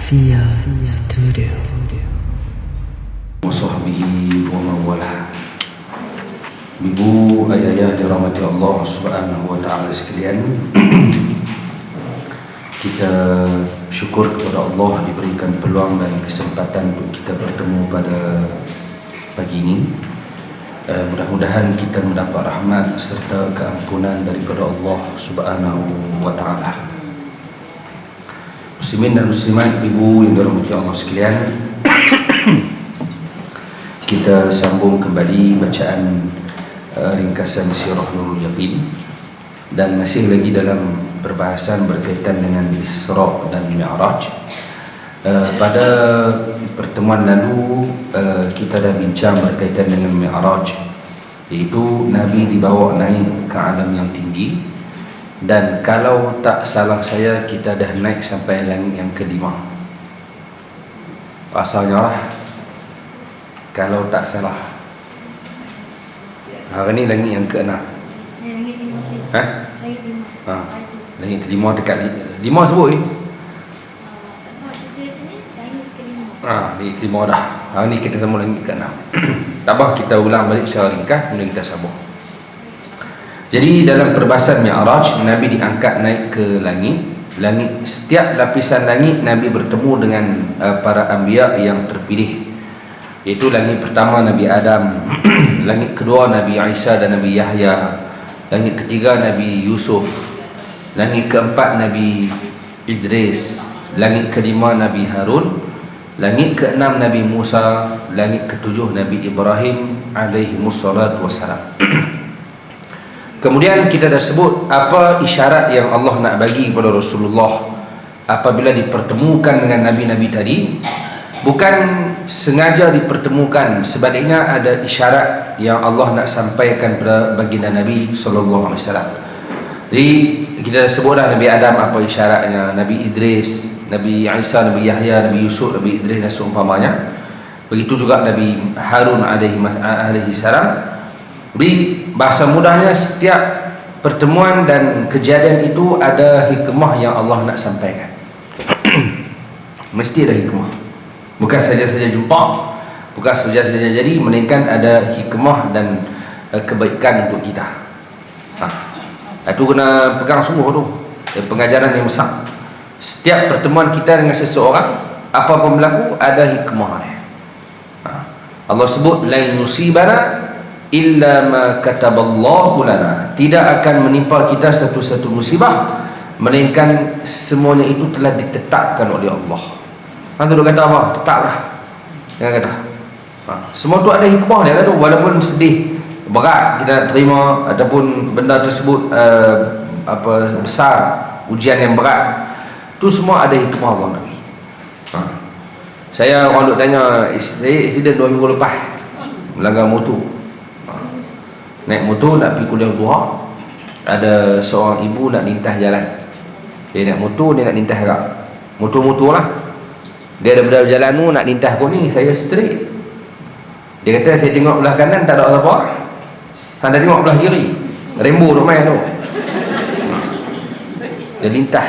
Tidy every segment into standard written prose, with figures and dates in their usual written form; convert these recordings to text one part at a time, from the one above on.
Fia Studio. Wasahbihi wa mawalah. Ibu ayah dirahmati Allah Subhanahu wa taala sekalian. Kita syukur kepada Allah diberikan peluang dan kesempatan untuk kita bertemu pada pagi ini. Mudah-mudahan kita mendapat rahmat serta keampunan daripada Allah Subhanahu wa taala. Muslimin dan muslimat, ibu yang dirahmati Allah sekalian, kita sambung kembali bacaan ringkasan Sirah Nurul Yaqin, dan masih lagi dalam perbahasan berkaitan dengan Isra dan Mi'raj. Pada pertemuan lalu kita dah bincang berkaitan dengan Mi'raj, iaitu Nabi dibawa naik ke alam yang tinggi, dan kalau tak salah saya kita dah naik sampai langit yang kelima. Pasalnya lah, kalau tak salah hari ni langit yang keenam. Langit lima. Langit lima. Langit kelima dekat lima sebut Cerita sini langit kelima. Langit kelima dah. Hari ni kita sambung langit keenam. Tak apa, kita ulang balik secara ringkas, kemudian kita sambung. Jadi dalam perbahasan Mi'raj, Nabi diangkat naik ke langit. Setiap lapisan langit Nabi bertemu dengan para anbiya yang terpilih, iaitu langit pertama Nabi Adam, langit kedua Nabi Isa dan Nabi Yahya, langit ketiga Nabi Yusuf, langit keempat Nabi Idris, langit kelima Nabi Harun, langit keenam Nabi Musa, langit ketujuh Nabi Ibrahim alaihimussalatu wassalam. Kemudian kita dah sebut apa isyarat yang Allah nak bagi kepada Rasulullah apabila dipertemukan dengan Nabi-Nabi tadi. Bukan sengaja dipertemukan, sebaliknya ada isyarat yang Allah nak sampaikan kepada baginda Nabi SAW. Jadi kita dah sebutlah Nabi Adam apa isyaratnya, Nabi Idris, Nabi Isa, Nabi Yahya, Nabi Yusuf, Nabi Idris dan seumpamanya. Begitu juga Nabi Harun alaihi salam. Jadi bahasa mudahnya, setiap pertemuan dan kejadian itu ada hikmah yang Allah nak sampaikan. Mesti ada hikmah. Bukan saja-saja jumpa, bukan saja-saja jadi, melainkan ada hikmah dan kebaikan untuk kita. Itu kena pegang sungguh tu. Pengajaran yang besar. Setiap pertemuan kita dengan seseorang, apa pun berlaku, ada hikmah dia. Allah sebut la yusibana illa ma kataballahu lana. Tidak akan menimpa kita satu-satu musibah melainkan semuanya itu telah ditetapkan oleh Allah. Hantu duk kata apa? Tetaplah. Jangan kata. Semua tu ada hikmah dia tu, walaupun sedih, berat kita nak terima, ataupun benda tersebut besar, ujian yang berat, tu semua ada hikmah Allah Nabi. Saya orang duk tanya, saya accident 2 minggu lepas melanggar motor. Naik motor nak pergi kuliah duha, ada seorang ibu nak lintas jalan. Dia naik motor, dia nak lintas agak motor-motor lah. Dia ada berjalan tu nak lintas pun ni, saya straight. Dia kata saya tengok belah kanan tak ada apa-apa, anda tengok belah kiri, rainbow tu main tu. Dia lintas,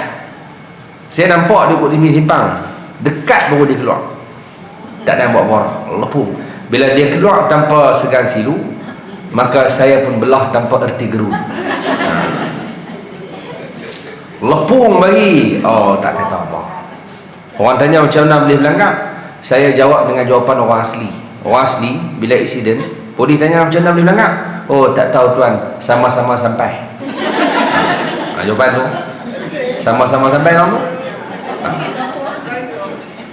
saya nampak dia buat di simpang, dekat baru dia keluar, tak ada apa-apa, lepung. Bila dia keluar tanpa segan silu, maka saya pun belah tanpa erti gerun. Lepung bagi. Oh, tak kata apa. Orang tanya macam mana boleh melanggar, saya jawab dengan jawapan orang asli. Orang asli bila insiden, polis tanya macam mana boleh melanggar, oh tak tahu tuan, sama-sama sampai. Jawapan tu, sama-sama sampai tu.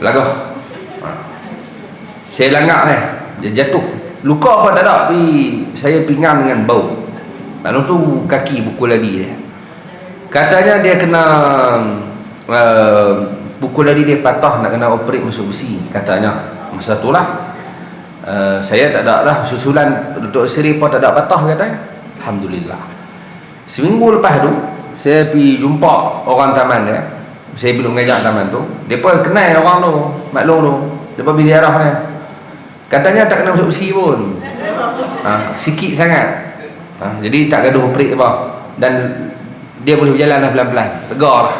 Lagah. Saya langgar ni, dia jatuh. Luka apa tak ada, tapi saya pinggang dengan bau. Lalu tu kaki pukul ladi dia. Katanya dia kena pukul ladi dia patah, nak kena operate masuk besi katanya. Masa tu lah saya tak ada lah susulan Dr. Seri pun tak ada patah katanya. Alhamdulillah. Seminggu lepas tu saya pergi jumpa orang taman dia. Saya pergi mengajak taman tu. Depa kenal orang tu, maklum tu. Depa pergi ziarah dia. Katanya tak kena masuk besi pun. Sikit sangat. Jadi tak gaduh operate apa. Dan dia boleh berjalan lah pelan-pelan. Tegar lah.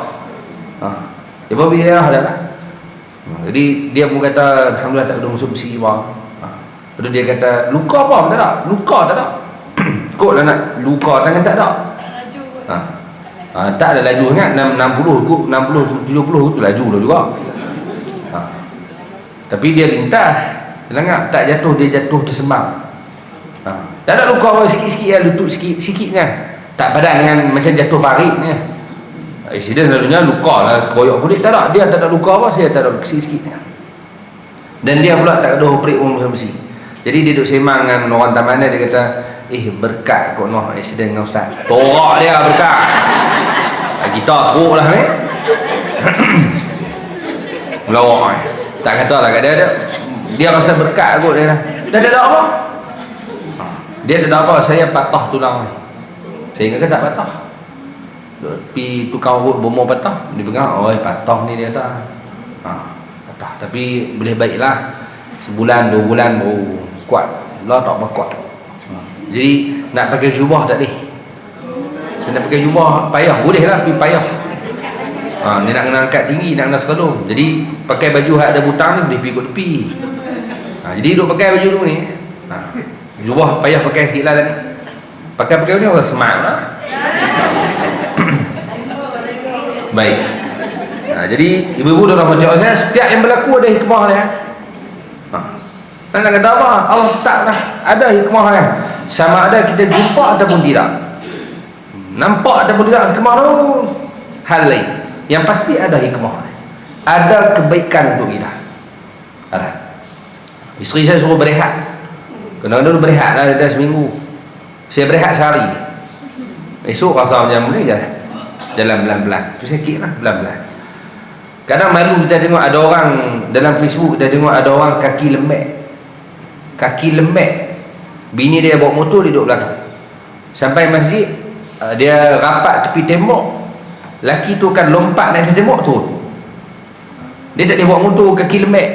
Dia pun pergi ziarah dah lah. Jadi dia pun kata alhamdulillah tak ada musuh besi bang. Lepas tu dia kata luka apa tak ada? Luka tak ada. Kok lah nak luka tangan tak ada. Tak ada laju ingat 60 tu 60 70 tu laju lah juga. Tapi dia lintas. Langgar tak jatuh, dia jatuh tersembang. Tak ada luka apa sikit-sikit ya, lutut sikit-sikitnya. Tak padan dengan macam jatuh parit ni. Accident selalunya luka lah, koyak kulit tak ada. Dia tak ada luka apa, saya tak ada sikit-sikitnya. Dan dia pula tak ada operate pun besi. Jadi dia duduk semang dengan orang taman dia kata, berkat kok noh accident dengan ustaz. Torak dia berkat. Kita teruk lah ni. Melawak ni. Tak kata lah kat dia rasa berkat kot dia lah. Dah tak ada apa. Dia tak ada apa, saya patah tulang ni. Saya ingat tak patah. Pergi tukang urut bomoh patah, dia pegang, patah ni dia kata. Patah, tapi boleh baiklah. Sebulan, 2 bulan baru kuat. Lah tak apa kuat. Jadi nak pakai jubah tak boleh. Saya nak pakai jubah payah, boleh lah tapi payah. Dia nak kena angkat tinggi, nak kena sekelum. Jadi pakai baju hak ada butang ni boleh pergi kot tepi. Jadi duk pakai baju dulu ni. Jubah payah pakai sikit lah ni. Pakai ni orang smart lah. Baik. Jadi ibu-ibu dan rahmat Allah, setiap yang berlaku ada hikmah dia. Tak nak kata apa, Allah taklah ada hikmah dia. Sama ada kita jumpa ataupun tidak, nampak ataupun tidak hikmah tu hal lain. Yang pasti ada hikmah dia. Ada kebaikan untuk kita. Ada. Isteri saya suruh berehat. Kadang-kadang berehat lah dah seminggu. Saya berehat sehari. Esok rasa macam boleh je jalan pelan-pelan. Tu sakit lah pelan-pelan. Kadang malu kita tengok ada orang dalam Facebook, kita tengok ada orang kaki lembek. Kaki lembek. Bini dia bawa motor, dia duduk belakang. Sampai masjid, dia rapat tepi tembok. Laki tu kan lompat naik tembok tu. Dia tak boleh bawa motor kaki lembek.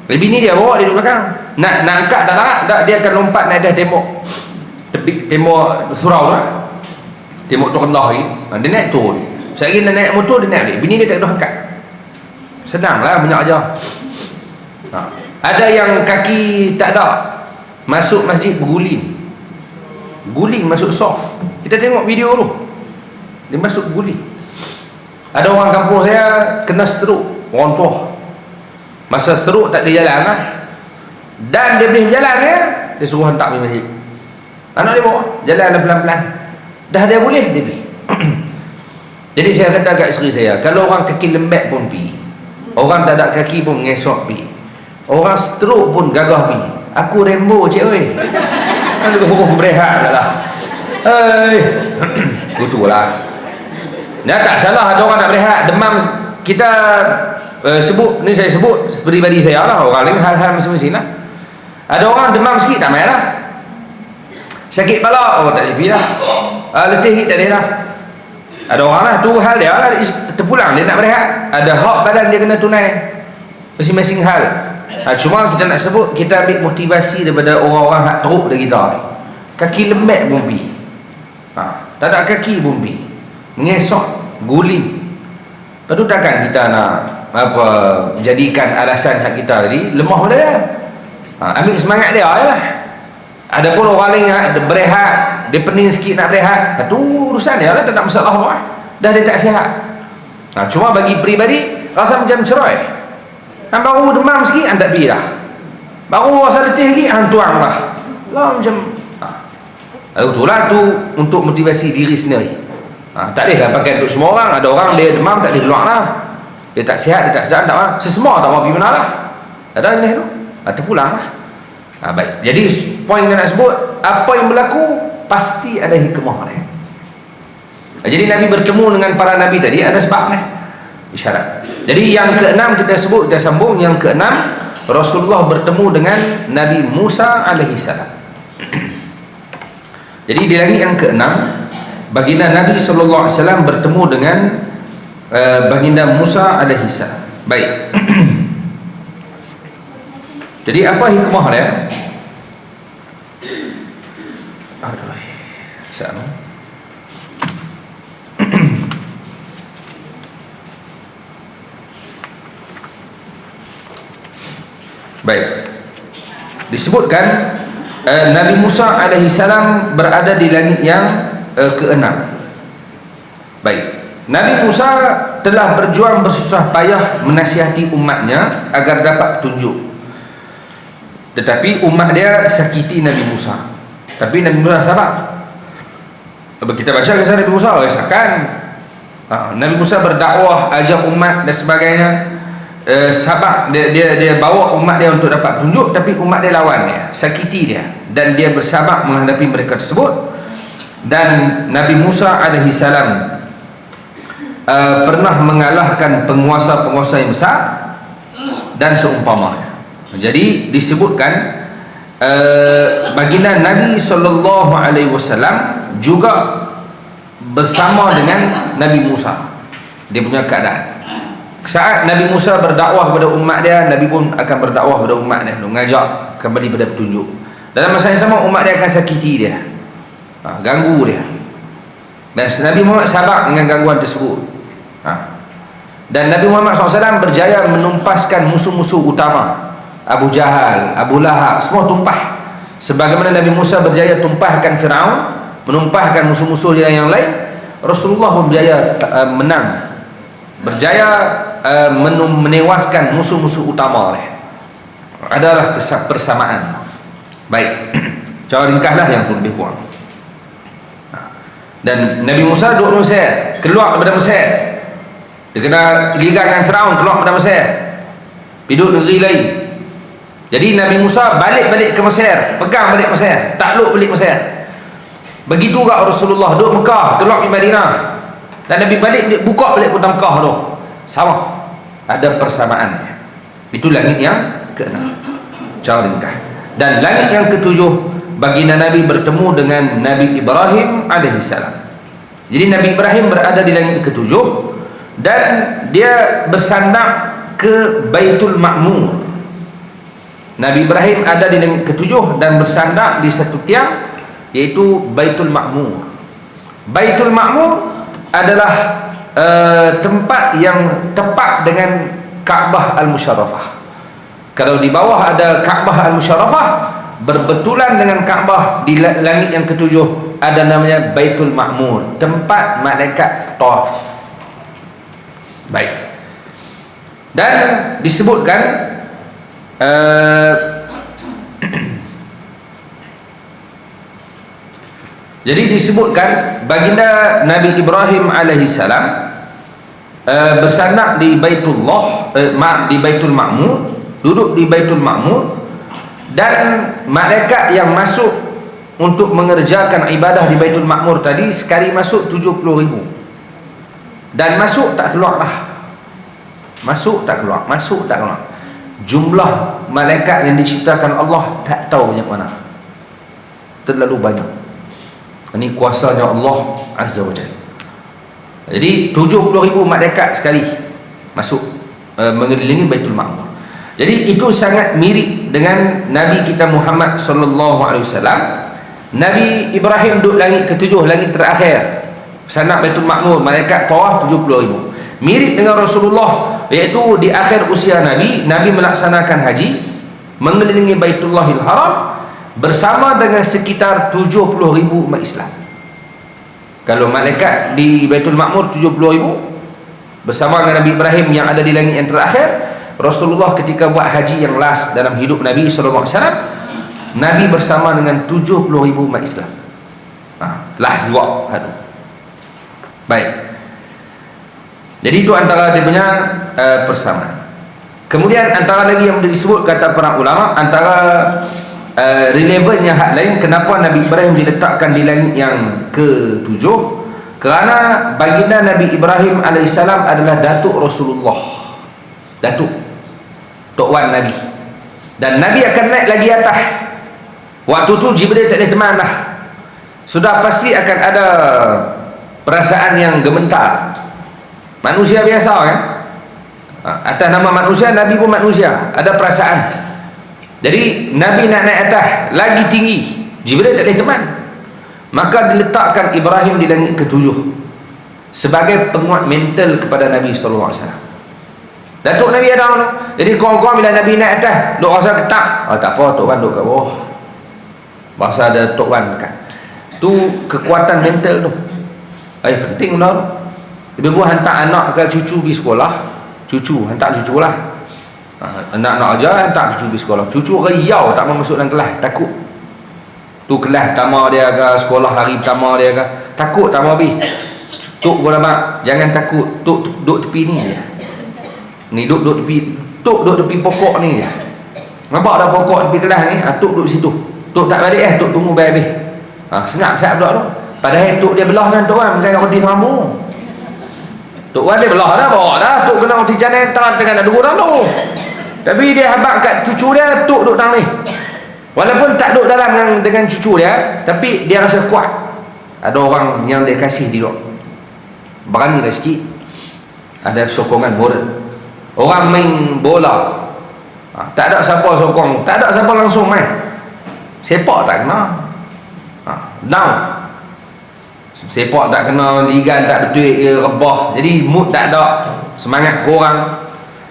Bini dia bawa, dia duduk belakang. Nak angkat tak larat, dia akan lompat naik atas tembok. Tepi tembok surau lah. Tembok tu rendah lagi. Dia naik turun. Sekali dia naik motor, dia naik balik. Bini dia tak ada angkat. Senang lah, banyak aja. Ada yang kaki tak ada, masuk masjid berguling. Guling masuk soft. Kita tengok video tu. Dia masuk guling. Ada orang kampung saya kena stroke, orang tua. Masa stroke tak boleh jalan lah. Dan dia boleh jalan dia suruh hantar pergi masjid. Anak dia bawa, jalan pelan-pelan. Dah dia boleh, dia pergi. Jadi saya kata kat isteri saya, kalau orang kaki lembek pun pergi, orang tak ada kaki pun mengesok pergi, orang stroke pun gagah pergi. Aku Rambo cik oi. Kan dia suruh berehat lah. Betul-lah. Dah tak salah ada orang nak berehat, demam. Kita sebut, ni saya sebut peribadi saya lah, orang lain hal-hal masing-masing lah. Ada orang demam sikit tak main lah. Sakit kepala, tak boleh pergi lah. Letih sikit tak boleh lah. Ada orang lah, tu hal dia lah, terpulang dia nak berehat. Ada hak badan dia kena tunai. Masing-masing hal. Cuma kita nak sebut, kita ambil motivasi daripada orang-orang hak teruk dari kita. Kaki lembek pun pergi. Tak ada kaki pun pergi. Mengesok, guling. Lepas tu takkan kita nak jadikan alasan hak kita tadi lemah pada dia. Ambil semangat dia je lah. Ada pun orang lain berehat, dia pening sikit nak berehat, tu urusan dia lah, tak ada masalah apa. Dah dia tak sihat. Cuma bagi peribadi rasa macam cerai. Baru demam sikit, tak pergi dah. Baru rasa letih sikit, tuang lah. Lah macam itulah tu untuk motivasi diri sendiri. Tak boleh lah pakai untuk semua orang. Ada orang dia demam tak boleh keluar lah. Dia tak sihat, dia tak sedar, tak lah. Sesemua tak mau pergi mana lah. Ada jenis tu. Terpulang lah. Baik. Jadi poin yang nak sebut, apa yang berlaku pasti ada hikmah dia. Jadi Nabi bertemu dengan para Nabi tadi ada sebab ni. Isyarat. Jadi yang keenam kita sebut, kita sambung yang keenam, Rasulullah bertemu dengan Nabi Musa alaihi salam. Jadi di langit yang keenam, baginda Nabi sallallahu alaihi wasallam bertemu dengan baginda Musa alaihi salam. Baik. Jadi apa hikmah dia? Aduh. Sana. Baik. Disebutkan Nabi Musa alaihi salam berada di langit yang ke-6. Baik. Nabi Musa telah berjuang bersusah payah menasihati umatnya agar dapat petunjuk. Tetapi umat dia sakiti Nabi Musa. Tapi Nabi Musa sabar. Kita baca kisah Nabi Musa, rasakan Nabi Musa berdakwah, ajak umat dan sebagainya. Sabar, dia bawa umat dia untuk dapat tunjuk, tapi umat dia lawan dia, sakiti dia, dan dia bersabar menghadapi mereka tersebut. Dan Nabi Musa alaihi salam pernah mengalahkan penguasa-penguasa yang besar dan seumpamanya. Jadi disebutkan baginda Nabi sallallahu alaihi wasallam juga bersama dengan Nabi Musa. Dia punya keadaan saat Nabi Musa berdakwah kepada umat dia, Nabi pun akan berdakwah kepada umat dia, mengajak kembali pada petunjuk. Dalam masa yang sama umat dia akan sakiti dia, ganggu dia, dan Nabi Muhammad sabar dengan gangguan tersebut. Dan Nabi Muhammad SAW berjaya menumpaskan musuh-musuh utama, Abu Jahal, Abu Lahab, semua tumpah. Sebagaimana Nabi Musa berjaya tumpahkan Fir'aun, menumpahkan musuh-musuh yang lain, Rasulullah pun berjaya menang, berjaya menewaskan musuh-musuh utama oleh. Adalah persamaan. Baik. Cara ringkaslah yang pun lebih kurang. Dan Nabi Musa duduk di Mesir, keluar daripada Mesir. Dia kena gigit dengan Firaun, keluar daripada Mesir, hidup negeri lain. Jadi Nabi Musa balik ke Mesir, pegang balik Mesir, takluk balik Mesir. Begitu juga Rasulullah duduk Mekah, keluar di Madinah, dan Nabi balik, dia buka balik kota Mekah tu. Sama, ada persamaannya. Itu langit yang ke-6, cara ringkas. Dan langit yang ke-7, baginda Nabi bertemu dengan Nabi Ibrahim alaihissalam. Jadi Nabi Ibrahim berada di langit ke-7 dan dia bersandar ke Baitul Ma'mur. Nabi Ibrahim ada di langit ke-7 dan bersandar di satu tiang, yaitu Baitul Ma'mur. Baitul Ma'mur adalah tempat yang tepat dengan Ka'bah Al-Musharrafah. Kalau di bawah ada Ka'bah Al-Musharrafah, berbetulan dengan Ka'bah di langit yang ke-7 ada namanya Baitul Ma'mur, tempat malaikat tawaf. Baik. Dan disebutkan jadi disebutkan baginda Nabi Ibrahim alaihissalam bersandar di Baitullah, di Baitul Ma'mur, duduk di Baitul Ma'mur, dan malaikat yang masuk untuk mengerjakan ibadah di Baitul Ma'mur tadi sekali masuk 70,000, dan masuk tak keluar lah, masuk tak keluar, masuk tak keluar. Jumlah malaikat yang diciptakan Allah tak tahu banyak mana, terlalu banyak. Ini kuasanya Allah Azza wa Jalla. Jadi 70,000 malaikat sekali masuk mengelilingi Baitul Ma'mur. Jadi itu sangat mirip dengan Nabi kita Muhammad sallallahu alaihi wasallam. Nabi Ibrahim duduk langit ke-7, langit terakhir, sana Baitul Ma'mur, malaikat tawaf 70,000. Mirip dengan Rasulullah, iaitu di akhir usia Nabi melaksanakan haji mengelilingi Baitullahil Haram bersama dengan sekitar 70,000 umat Islam. Kalau malaikat di Baitul Ma'mur 70,000 bersama dengan Nabi Ibrahim yang ada di langit yang terakhir, Rasulullah ketika buat haji yang last dalam hidup Nabi SAW, Nabi bersama dengan 70,000 umat Islam. Telah dua hadu. Baik. Jadi itu antara dia punya persamaan. Kemudian antara lagi yang disebut kata para ulama, antara relevannya hak lain kenapa Nabi Ibrahim diletakkan di langit yang ke-7, kerana baginda Nabi Ibrahim alaihissalam adalah datuk Rasulullah, datuk Tok Wan Nabi, dan Nabi akan naik lagi atas. Waktu tu Jibril tak ada teman dah, sudah pasti akan ada perasaan yang gemetar. Manusia biasa kan, atas nama manusia, Nabi pun manusia, ada perasaan. Jadi Nabi nak naik atas lagi tinggi, Jibril tak ada teman, maka diletakkan Ibrahim di langit ke-7 sebagai penguat mental kepada Nabi SAW. Datuk Nabi Adam tu. Jadi kawan-kawan bila Nabi naik atas, duk rasa ketak. Tak apa, Tok Wan duk kat bawah. Bahasa ada Tok Wan dekat. Tu kekuatan mental tu. Penting benda tu. Ibu hantar anak ke cucu pergi sekolah. Cucu, hantar cucu lah. Anak-anak aja hantar cucu pergi sekolah. Cucu riau tak mau masuk dalam kelas, takut. Tu kelas pertama dia ke, sekolah hari pertama dia ke, takut tak mau pergi. Tok bola mak, jangan takut. Tok duduk tepi ni je. Ni duduk tepi, Tok duduk tepi pokok ni je. Nampak dah pokok tepi kelas ni? Tok duduk situ. Tok tak balik Tok tunggu habis. Senang saya pula tu. Padahal Tok dia belah kan Tok Wan, bukan roti sambung. Tok Wan dia belah dah, bawa dah. Tok kena roti canai tengah nak duduk orang tu. Tapi dia habaq kat cucu dia, Tok duduk dalam ni. Walaupun tak duduk dalam dengan cucu dia, tapi dia rasa kuat. Ada orang yang dia kasih dia. Berani lah sikit. Ada sokongan moral. Orang main bola, tak ada siapa sokong, tak ada siapa langsung main. Sepak tak kena, down. Sepak tak kena, ligan tak betul, rebah. Jadi mood tak ada, semangat kurang.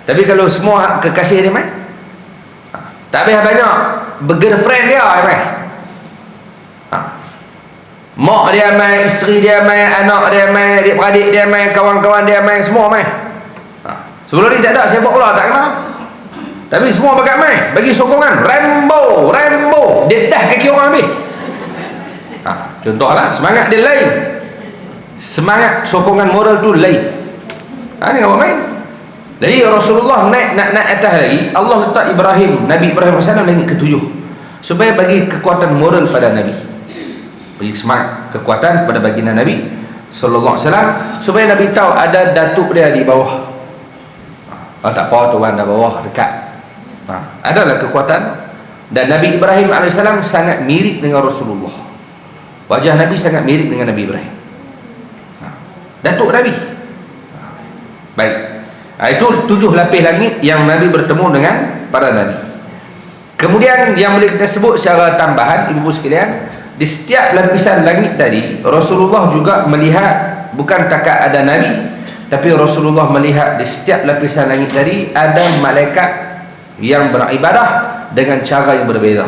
Tapi kalau semua kekasih dia main, tak payah banyak bergirlfriend dia main. Mak dia main, isteri dia main, anak dia main, adik-beradik dia main, kawan-kawan dia main, semua main. Sebelum ni tak ada sepak bola, tak kenal. Tapi semua bakat main, bagi sokongan. Rambo, dia dah kaki orang habis. Contohlah, semangat dia lain. Semangat sokongan moral tu lain. Ni apa main? Jadi Rasulullah nak atas lagi, Allah letak Nabi Ibrahim AS langit ke-7 supaya bagi kekuatan moral pada Nabi, bagi semangat, kekuatan pada baginda Nabi sallallahu alaihi wasallam, supaya Nabi tahu ada datuk dia di bawah. Tak apa, Tuan dah bawah dekat. Adalah kekuatan. Dan Nabi Ibrahim AS sangat mirip dengan Rasulullah. Wajah Nabi sangat mirip dengan Nabi Ibrahim. Datuk Nabi. Baik. Itu 7 lapis langit yang Nabi bertemu dengan para Nabi. Kemudian yang boleh kita sebut secara tambahan, ibu-ibu sekalian, di setiap lapisan langit tadi Rasulullah juga melihat, bukan takat ada Nabi, tapi Rasulullah melihat di setiap lapisan langit tadi ada malaikat yang beribadah dengan cara yang berbeza.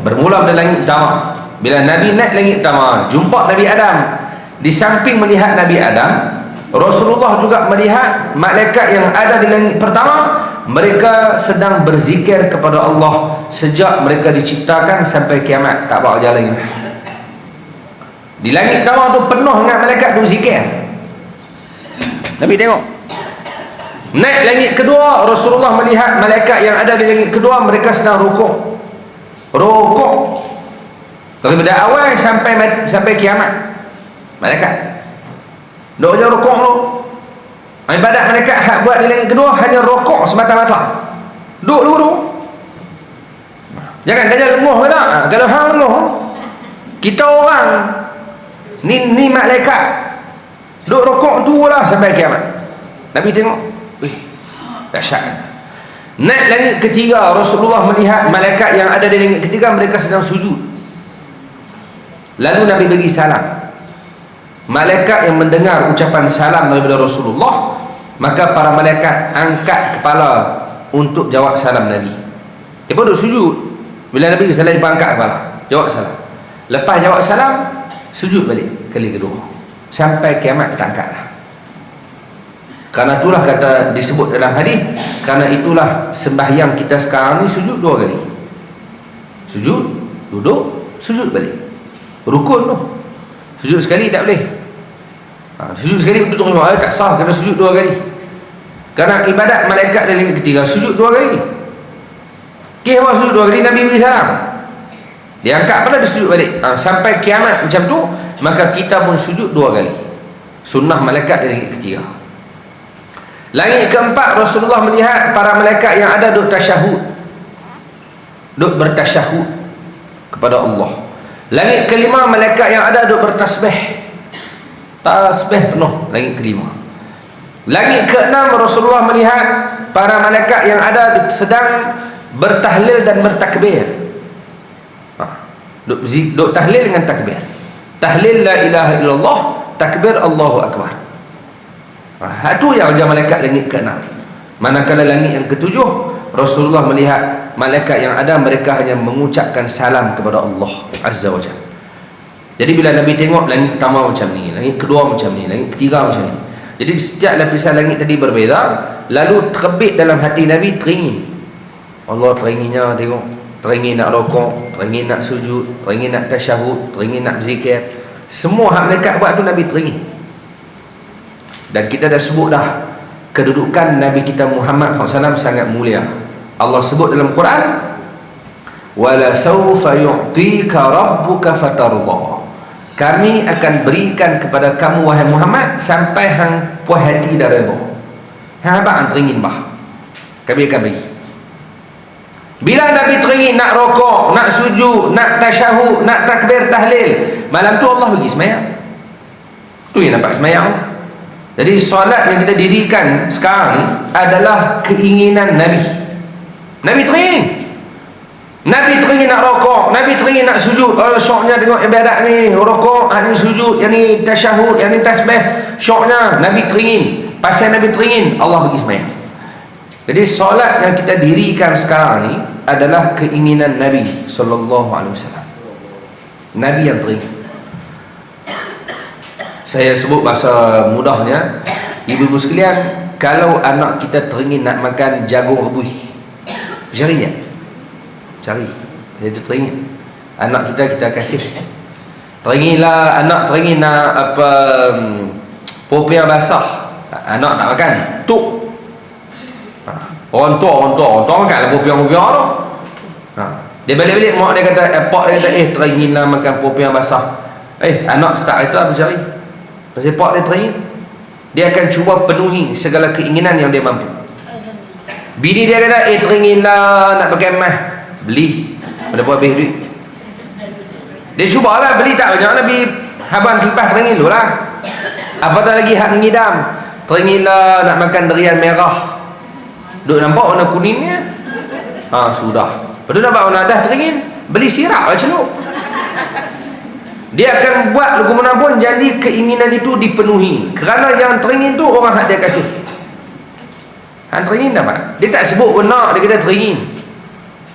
Bermula pada langit pertama, bila Nabi naik langit pertama, jumpa Nabi Adam. Di samping melihat Nabi Adam, Rasulullah juga melihat malaikat yang ada di langit pertama. Mereka sedang berzikir kepada Allah sejak mereka diciptakan sampai kiamat, tak bawa jalan lagi. Di langit pertama tu penuh dengan malaikat tu zikir. Nabi tengok. Naik langit kedua, Rasulullah melihat malaikat yang ada di langit kedua, mereka sedang rukuk. Daripada awal sampai kiamat, malaikat duk je rukuk tu. Ibadat malaikat hak buat di langit kedua hanya rukuk semata-mata. Duk dulu. Jangan kena lenguh ke tak? Kalau hang lenguh, kita orang ni malaikat duk rokok tu lah sampai kiamat. Nabi tengok, dahsyat. Naik langit ketiga, Rasulullah melihat malaikat yang ada di langit ketiga, mereka sedang sujud. Lalu Nabi bagi salam. Malaikat yang mendengar ucapan salam daripada Rasulullah, maka para malaikat angkat kepala untuk jawab salam Nabi. Dia pun duduk sujud. Bila Nabi salam, dia angkat kepala, jawab salam. Lepas jawab salam, sujud balik kali kedua. Sampai kiamat kita angkatlah. Karena itulah kata disebut dalam hadis, karena itulah sembahyang kita sekarang ni sujud 2 kali. Sujud, duduk, sujud balik. Rukun tu. Sujud sekali tak boleh. Sujud sekali betul tak sah, kena sujud 2 kali. Karena ibadat malaikat dari langit ketiga sujud 2 kali. Kisah sujud 2 kali, Nabi beri salam. Dia angkat pada dia sujud balik. Sampai kiamat macam tu, maka kita pun sujud 2 kali. Sunnah malaikat dari langit ketiga. Langit keempat, Rasulullah melihat para malaikat yang ada duk tasyahud, duk bertasyahud kepada Allah. Langit kelima, malaikat yang ada duk bertasbih. Tasbih penuh langit kelima. Langit keenam, Rasulullah melihat para malaikat yang ada sedang bertahlil dan bertakbir. Duk tahlil dengan takbir. Tahlil la ilaha illallah, takbir Allahu akbar. Itu yang ajar malaikat langit ke-6. Manakala langit yang ketujuh, Rasulullah melihat malaikat yang ada, mereka hanya mengucapkan salam kepada Allah Azza wa Jalla. Jadi bila Nabi tengok langit pertama macam ni, langit kedua macam ni, langit ketiga macam ni, jadi setiap lapisan langit tadi berbeza, lalu terbit dalam hati Nabi teringin. Allah teringinnya tengok, teringin nak rokok, teringin nak sujud, teringin nak tasyahud, teringin nak berzikir. Semua hak malaikat buat tu Nabi teringin. Dan kita dah sebut dah, kedudukan Nabi kita Muhammad SAW sangat mulia. Allah sebut dalam Quran, wala sawfa yu'tika rabbuka fatarda, kami akan berikan kepada kamu wahai Muhammad sampai hang puas hati dah redha. Hang apa hang teringin bah, kami akan beri. Bila Nabi teringin nak rokok, nak sujud, nak tasyahud, nak takbir tahlil, malam tu Allah bagi semayang. Tu yang nampak semayang. Jadi solat yang kita dirikan sekarang ni adalah keinginan Nabi. Nabi teringin. Nabi teringin nak rokok, Nabi teringin nak sujud. Oh, syoknya tengok ibadat ni, rokok, yang ni sujud, yang ni tasyahud, yang ni tasbih. Syoknya Nabi teringin. Pasal Nabi teringin, Allah bagi semayang. Jadi solat yang kita dirikan sekarang ni adalah keinginan Nabi sallallahu alaihi wasallam. Nabi yang teringin. Saya sebut bahasa mudahnya, ibu-ibu sekalian, kalau anak kita teringin nak makan jagung rebus, cari tak? Cari. Dia teringin. Anak kita kasih. Teringinlah anak teringin nak apa, popiah basah. Anak tak makan, tuk. Orang tua makanlah popiah tu. Dia balik-balik mak dia kata, pak dia kata, teringinlah makan popiah basah. Anak start itu apa cari? Pasal pak dia teringin, dia akan cuba penuhi segala keinginan yang dia mampu. Bini dia kata, teringinlah nak pakai emas, beli, pada buat habis duit. Dia cubalah beli, tak banyak Nabi haban selepas teringin tu lah. Apatah lagi hak mengidam, teringinlah nak makan durian merah, duk nampak warna kuningnya, sudah. Lepas tu nampak warna dah teringin, beli sirap lah celup. Dia akan buat lagu mana pun jadi keinginan itu dipenuhi. Kerana yang teringin tu orang hak dia kasih. Hang teringin dapat. Dia tak sebut benar, dia kata teringin.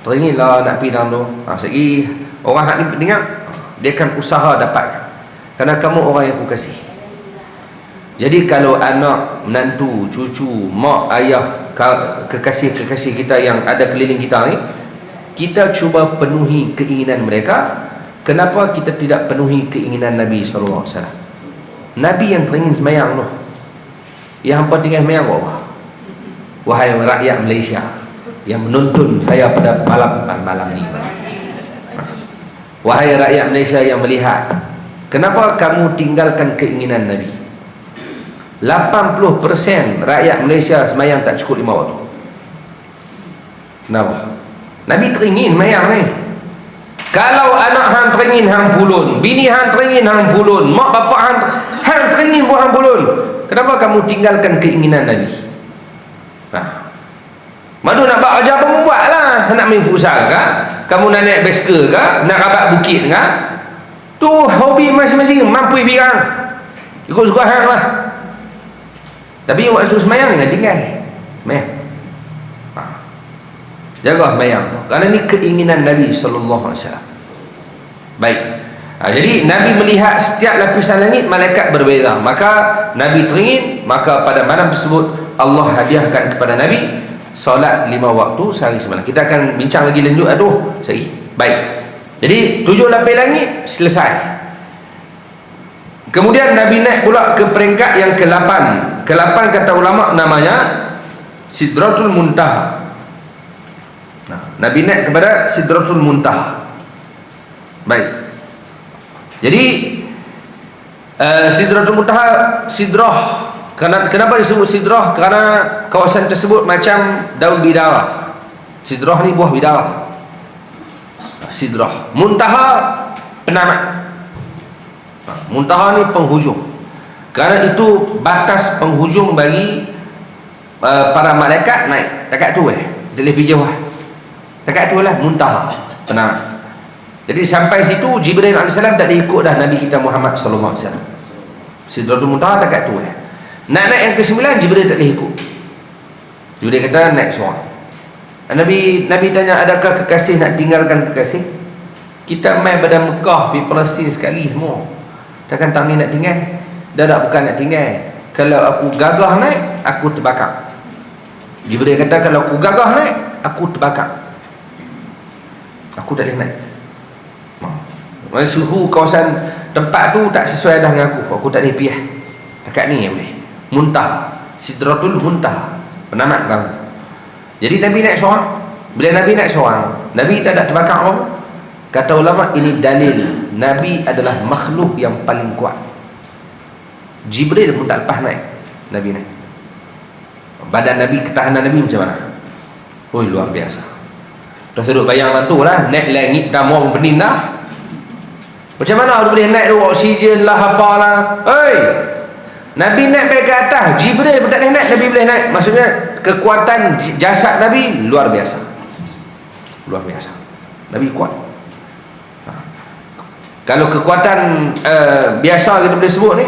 Teringinlah nak pergi dalam tu. Sekali orang hak ni dengar, dia akan usaha dapat. Kerana kamu orang yang aku kasih. Jadi kalau anak, menantu, cucu, mak, ayah, kekasih-kekasih kita yang ada keliling kita ni, kita cuba penuhi keinginan mereka. Kenapa kita tidak penuhi keinginan Nabi SAW? Nabi yang teringin semayang tu. Yang hampa tinggal semayang apa? Wahai rakyat Malaysia yang menuntun saya pada malam ni. Wahai rakyat Malaysia yang melihat, kenapa kamu tinggalkan keinginan Nabi? 80% rakyat Malaysia semayang tak cukup 5 waktu. Kenapa? Nabi teringin semayang ni. Kalau anak hang teringin hang pulun, bini hang teringin hang pulun, mak bapak hang teringin pun hang pulun, kenapa kamu tinggalkan keinginan Nabi? Madu nak buat ajar pun buatlah. Nak main futsal ke? Kamu nak naik basikal ke? Nak rabat bukit ke? Tu hobi masing-masing, mampu birang. Ikut suka hang lah. Tapi waktu semayang jangan tinggal. Jaga semayang. Kerana ni keinginan Nabi SAW. Baik. Jadi Nabi melihat setiap lapisan langit malaikat berbeza. Maka Nabi teringin, maka pada malam tersebut Allah hadiahkan kepada Nabi solat 5 waktu sehari semalam. Kita akan bincang lagi lanjut sehari. Baik. Jadi 7 lapis langit selesai. Kemudian Nabi naik pula ke peringkat yang ke-8. Ke-8 kata ulama namanya Sidratul Muntaha. Nabi naik kepada Sidratul Muntaha. Baik. Jadi Sidratul Muntaha, sidrah. Kenapa disebut sidrah? Kerana kawasan tersebut macam daun bidara. Sidrah ni buah bidara. Sidrah. Muntaha penamat. Muntaha ni penghujung. Kerana itu batas penghujung bagi para malaikat naik. Dekat tu dia lebih jauh. Dekat tu lah Muntaha penamat. Jadi sampai situ Jibril AS tak diikut dah Nabi kita Muhammad SAW. Sidratul Muntaha dekat tu. Nak naik yang ke-9 Jibril tak boleh ikut. Jibril kata naik seorang. Nabi tanya, adakah kekasih nak tinggalkan kekasih? Kita main pada Mekah, pergi Palestin sekali semua. Takkan tahun ni nak tinggal? Dah tak, bukan nak tinggal. Kalau aku gagah naik, aku terbakar. Jibril kata, kalau aku gagah naik, aku terbakar. Aku tak boleh naik. Suhu kawasan tempat tu tak sesuai dah dengan aku tak boleh pergi. Dekat ni yang boleh. Muntah, Sidratul Muntah, penamat tahu. Jadi Nabi naik seorang. Bila Nabi naik seorang, Nabi tak ada terbakar apa. Kata ulama, ini dalil Nabi adalah makhluk yang paling kuat. Jibril pun tak lepas naik, Nabi naik. Badan Nabi, ketahanan Nabi macam mana? Oh, luar biasa. Dah sudut bayang lah tu lah, naik langit dah mau pening dah. Macam mana boleh naik tu, oksigen lah apalah. Hei, Nabi naik pergi ke atas, Jibril pun tak boleh naik, Nabi boleh naik. Maksudnya kekuatan jasad Nabi luar biasa. Luar biasa. Nabi kuat. Kalau kekuatan biasa kita boleh sebut ni,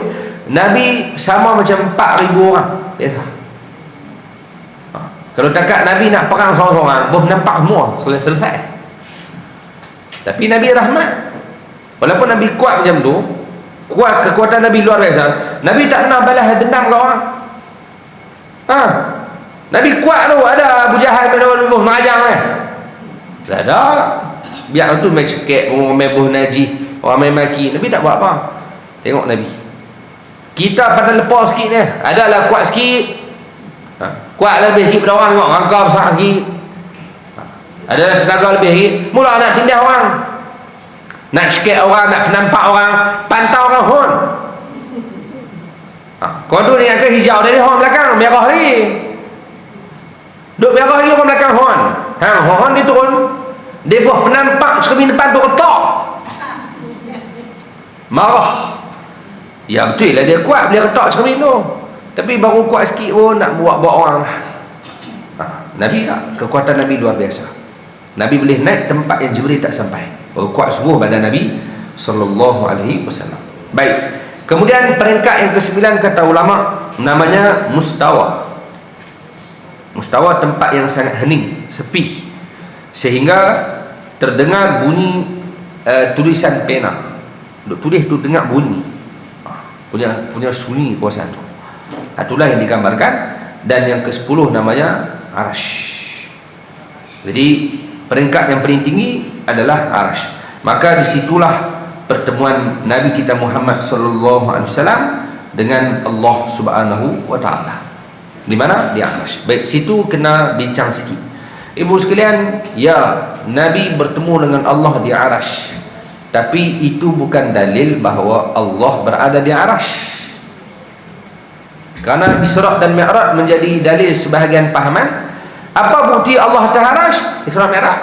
Nabi sama macam 4,000 orang biasa. Kalau takat Nabi nak perang seorang-seorang, boleh nampak semua selesai. Tapi Nabi rahmat. Walaupun Nabi kuat macam tu, kuat, kekuatan Nabi luar biasa, Nabi tak pernah balas dendam ke orang. Nabi kuat tu. Ada Abu Jahal mengajar kan? Tak ada. Biar tu main cekek, orang main buh najis, orang main maki. Nabi tak buat apa. Tengok Nabi. Kita pada lepas sikit ni, adalah kuat sikit, kuat lebih sikit pada orang. Tengok rangka besar sikit, adalah tenaga lebih sikit, mula nak tindas orang, nak cekek orang, nak penampak orang, pantau orang hon. Kau tu ni yang ke hijau dari hon belakang, merah lagi. Duk merah lagi orang belakang hon. Hon dia turun, dia buah penampak cermin depan tu retak. Marah. Ya betul lah, dia kuat, boleh retak cermin tu. Tapi baru kuat sikit pun nak buat orang lah. Nabi tak, kekuatan Nabi luar biasa. Nabi boleh naik tempat yang Jibril tak sampai. Kuat sungguh badan Nabi sallallahu alaihi wasallam. Baik. Kemudian peringkat yang ke-9 kata ulama, namanya mustawa. Mustawa, tempat yang sangat hening, sepi, sehingga terdengar bunyi tulisan pena. Duk tulis tu dengar bunyi. Punya sunyi kawasan tu. Itulah yang digambarkan. Dan yang ke-10 namanya Arsh. Jadi peringkat yang paling tinggi adalah Arsh. Maka disitulah pertemuan Nabi kita Muhammad sallallahu alaihi wasallam dengan Allah Subhanahu wa taala. Di mana? Di Arsh. Baik, situ kena bincang sikit. Ibu sekalian, ya, Nabi bertemu dengan Allah di Arsh. Tapi itu bukan dalil bahawa Allah berada di Arsh. Karena Isra' dan Mi'raj menjadi dalil sebahagian pahaman. Apa bukti Allah di Arsh? Isra' Mi'raj.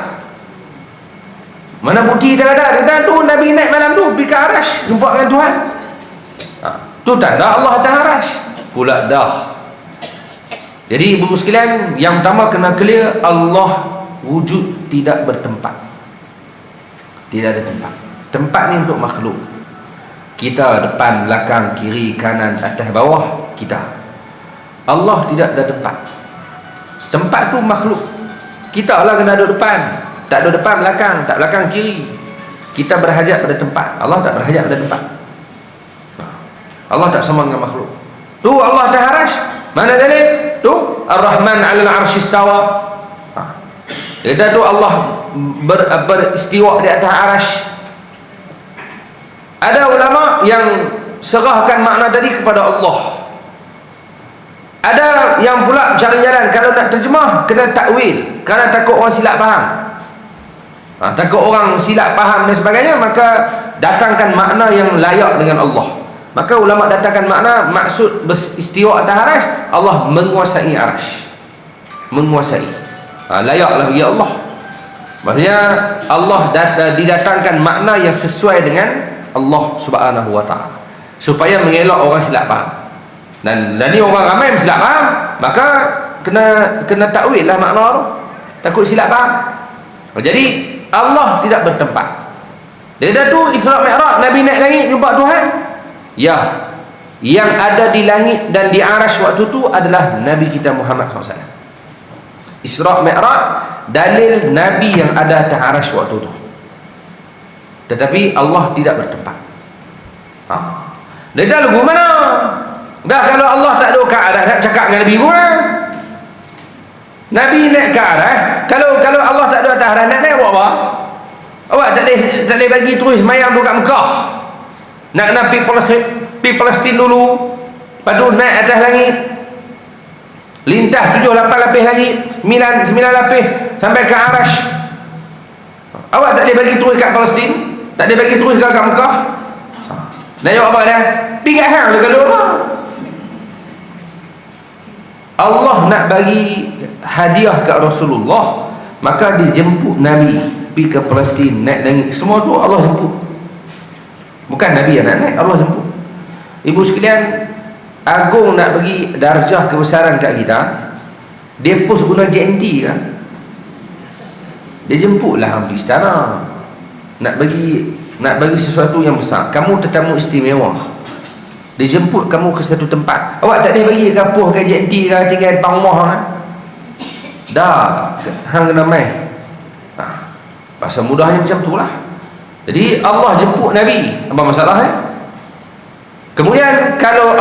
Mana bukti dia ada? Dia tu Nabi naik malam tu pergi ke Arsh, jumpa dengan Tuhan. Tu tanda Allah di Arsh. Pula dah. Jadi ibu sekalian, yang pertama kena clear, Allah wujud tidak bertempat. Tidak ada tempat. Tempat ni untuk makhluk. Kita depan, belakang, kiri, kanan, atas, bawah, kita. Allah tidak ada tempat. Tempat tu makhluk. Kita lah kena duduk depan. Tak duduk depan, belakang, tak belakang, kiri. Kita berhajat pada tempat. Allah tak berhajat pada tempat. Allah tak sama dengan makhluk. Tu Allah Ta'ala. Mana dalil? Tu Ar-Rahman 'alal 'arsy istawa. Dia tu Allah beristiwa di atas arasy. Ada ulama yang serahkan makna tadi kepada Allah. Ada yang pula cari jalan, kalau nak terjemah kena takwil, kerana takut orang silap faham. Takut orang silap faham dan sebagainya, maka datangkan makna yang layak dengan Allah. Maka ulama datangkan makna, maksud beristiwa atas arasy, Allah menguasai arasy. Menguasai. Layaklah bagi Allah. Maksudnya Allah didatangkan makna yang sesuai dengan Allah Subhanahu wa taala, supaya mengelak orang silap faham. Dan ni orang ramai silap faham, maka kena takwil lah makna tu. Takut silap faham. Jadi Allah tidak bertempat. Dia tu Isra' Mi'raj, Nabi naik langit jumpa Tuhan. Ya, yang ada di langit dan di arasy waktu tu adalah Nabi kita Muhammad SAW. Isra' Mi'raj dalil Nabi yang ada atas arasy waktu tu. Tetapi Allah tidak bertempat. Dia dah lagu mana? Dah kalau Allah tak ada kat arah, nak cakap dengan Nabi pun. Nabi naik ke arah, kalau Allah tak ada atas arah, nak naik buat apa? Awak tak boleh bagi terus mayang tu kat Mekah. Nak pergi Palestin dulu. Lepas tu naik atas langit. Lintas 7-8 lapis langit, 9 lapis sampai ke arasy. Awak tak boleh bagi terus kat Palestin, tak boleh bagi terus kat Mekah. Nak jawab apa dah? Pergi kat hang kalau apa? Allah nak bagi hadiah kat Rasulullah, maka dia jemput Nabi pergi ke Palestin, naik langit. Semua tu Allah jemput. Bukan Nabi yang nak naik, Allah jemput. Ibu sekalian, Agung nak bagi darjah kebesaran kat kita, dia pos guna JNT kan? Dia jemputlah di istana. Nak bagi sesuatu yang besar. Kamu tetamu istimewa. Dia jemput kamu ke satu tempat. Awak tak boleh bagi kapuh ke JNT ke, tinggal depan rumah kan? Dah, hang kena mai. Pasal mudahnya macam tu lah. Jadi Allah jemput Nabi. Apa masalah Kemudian kalau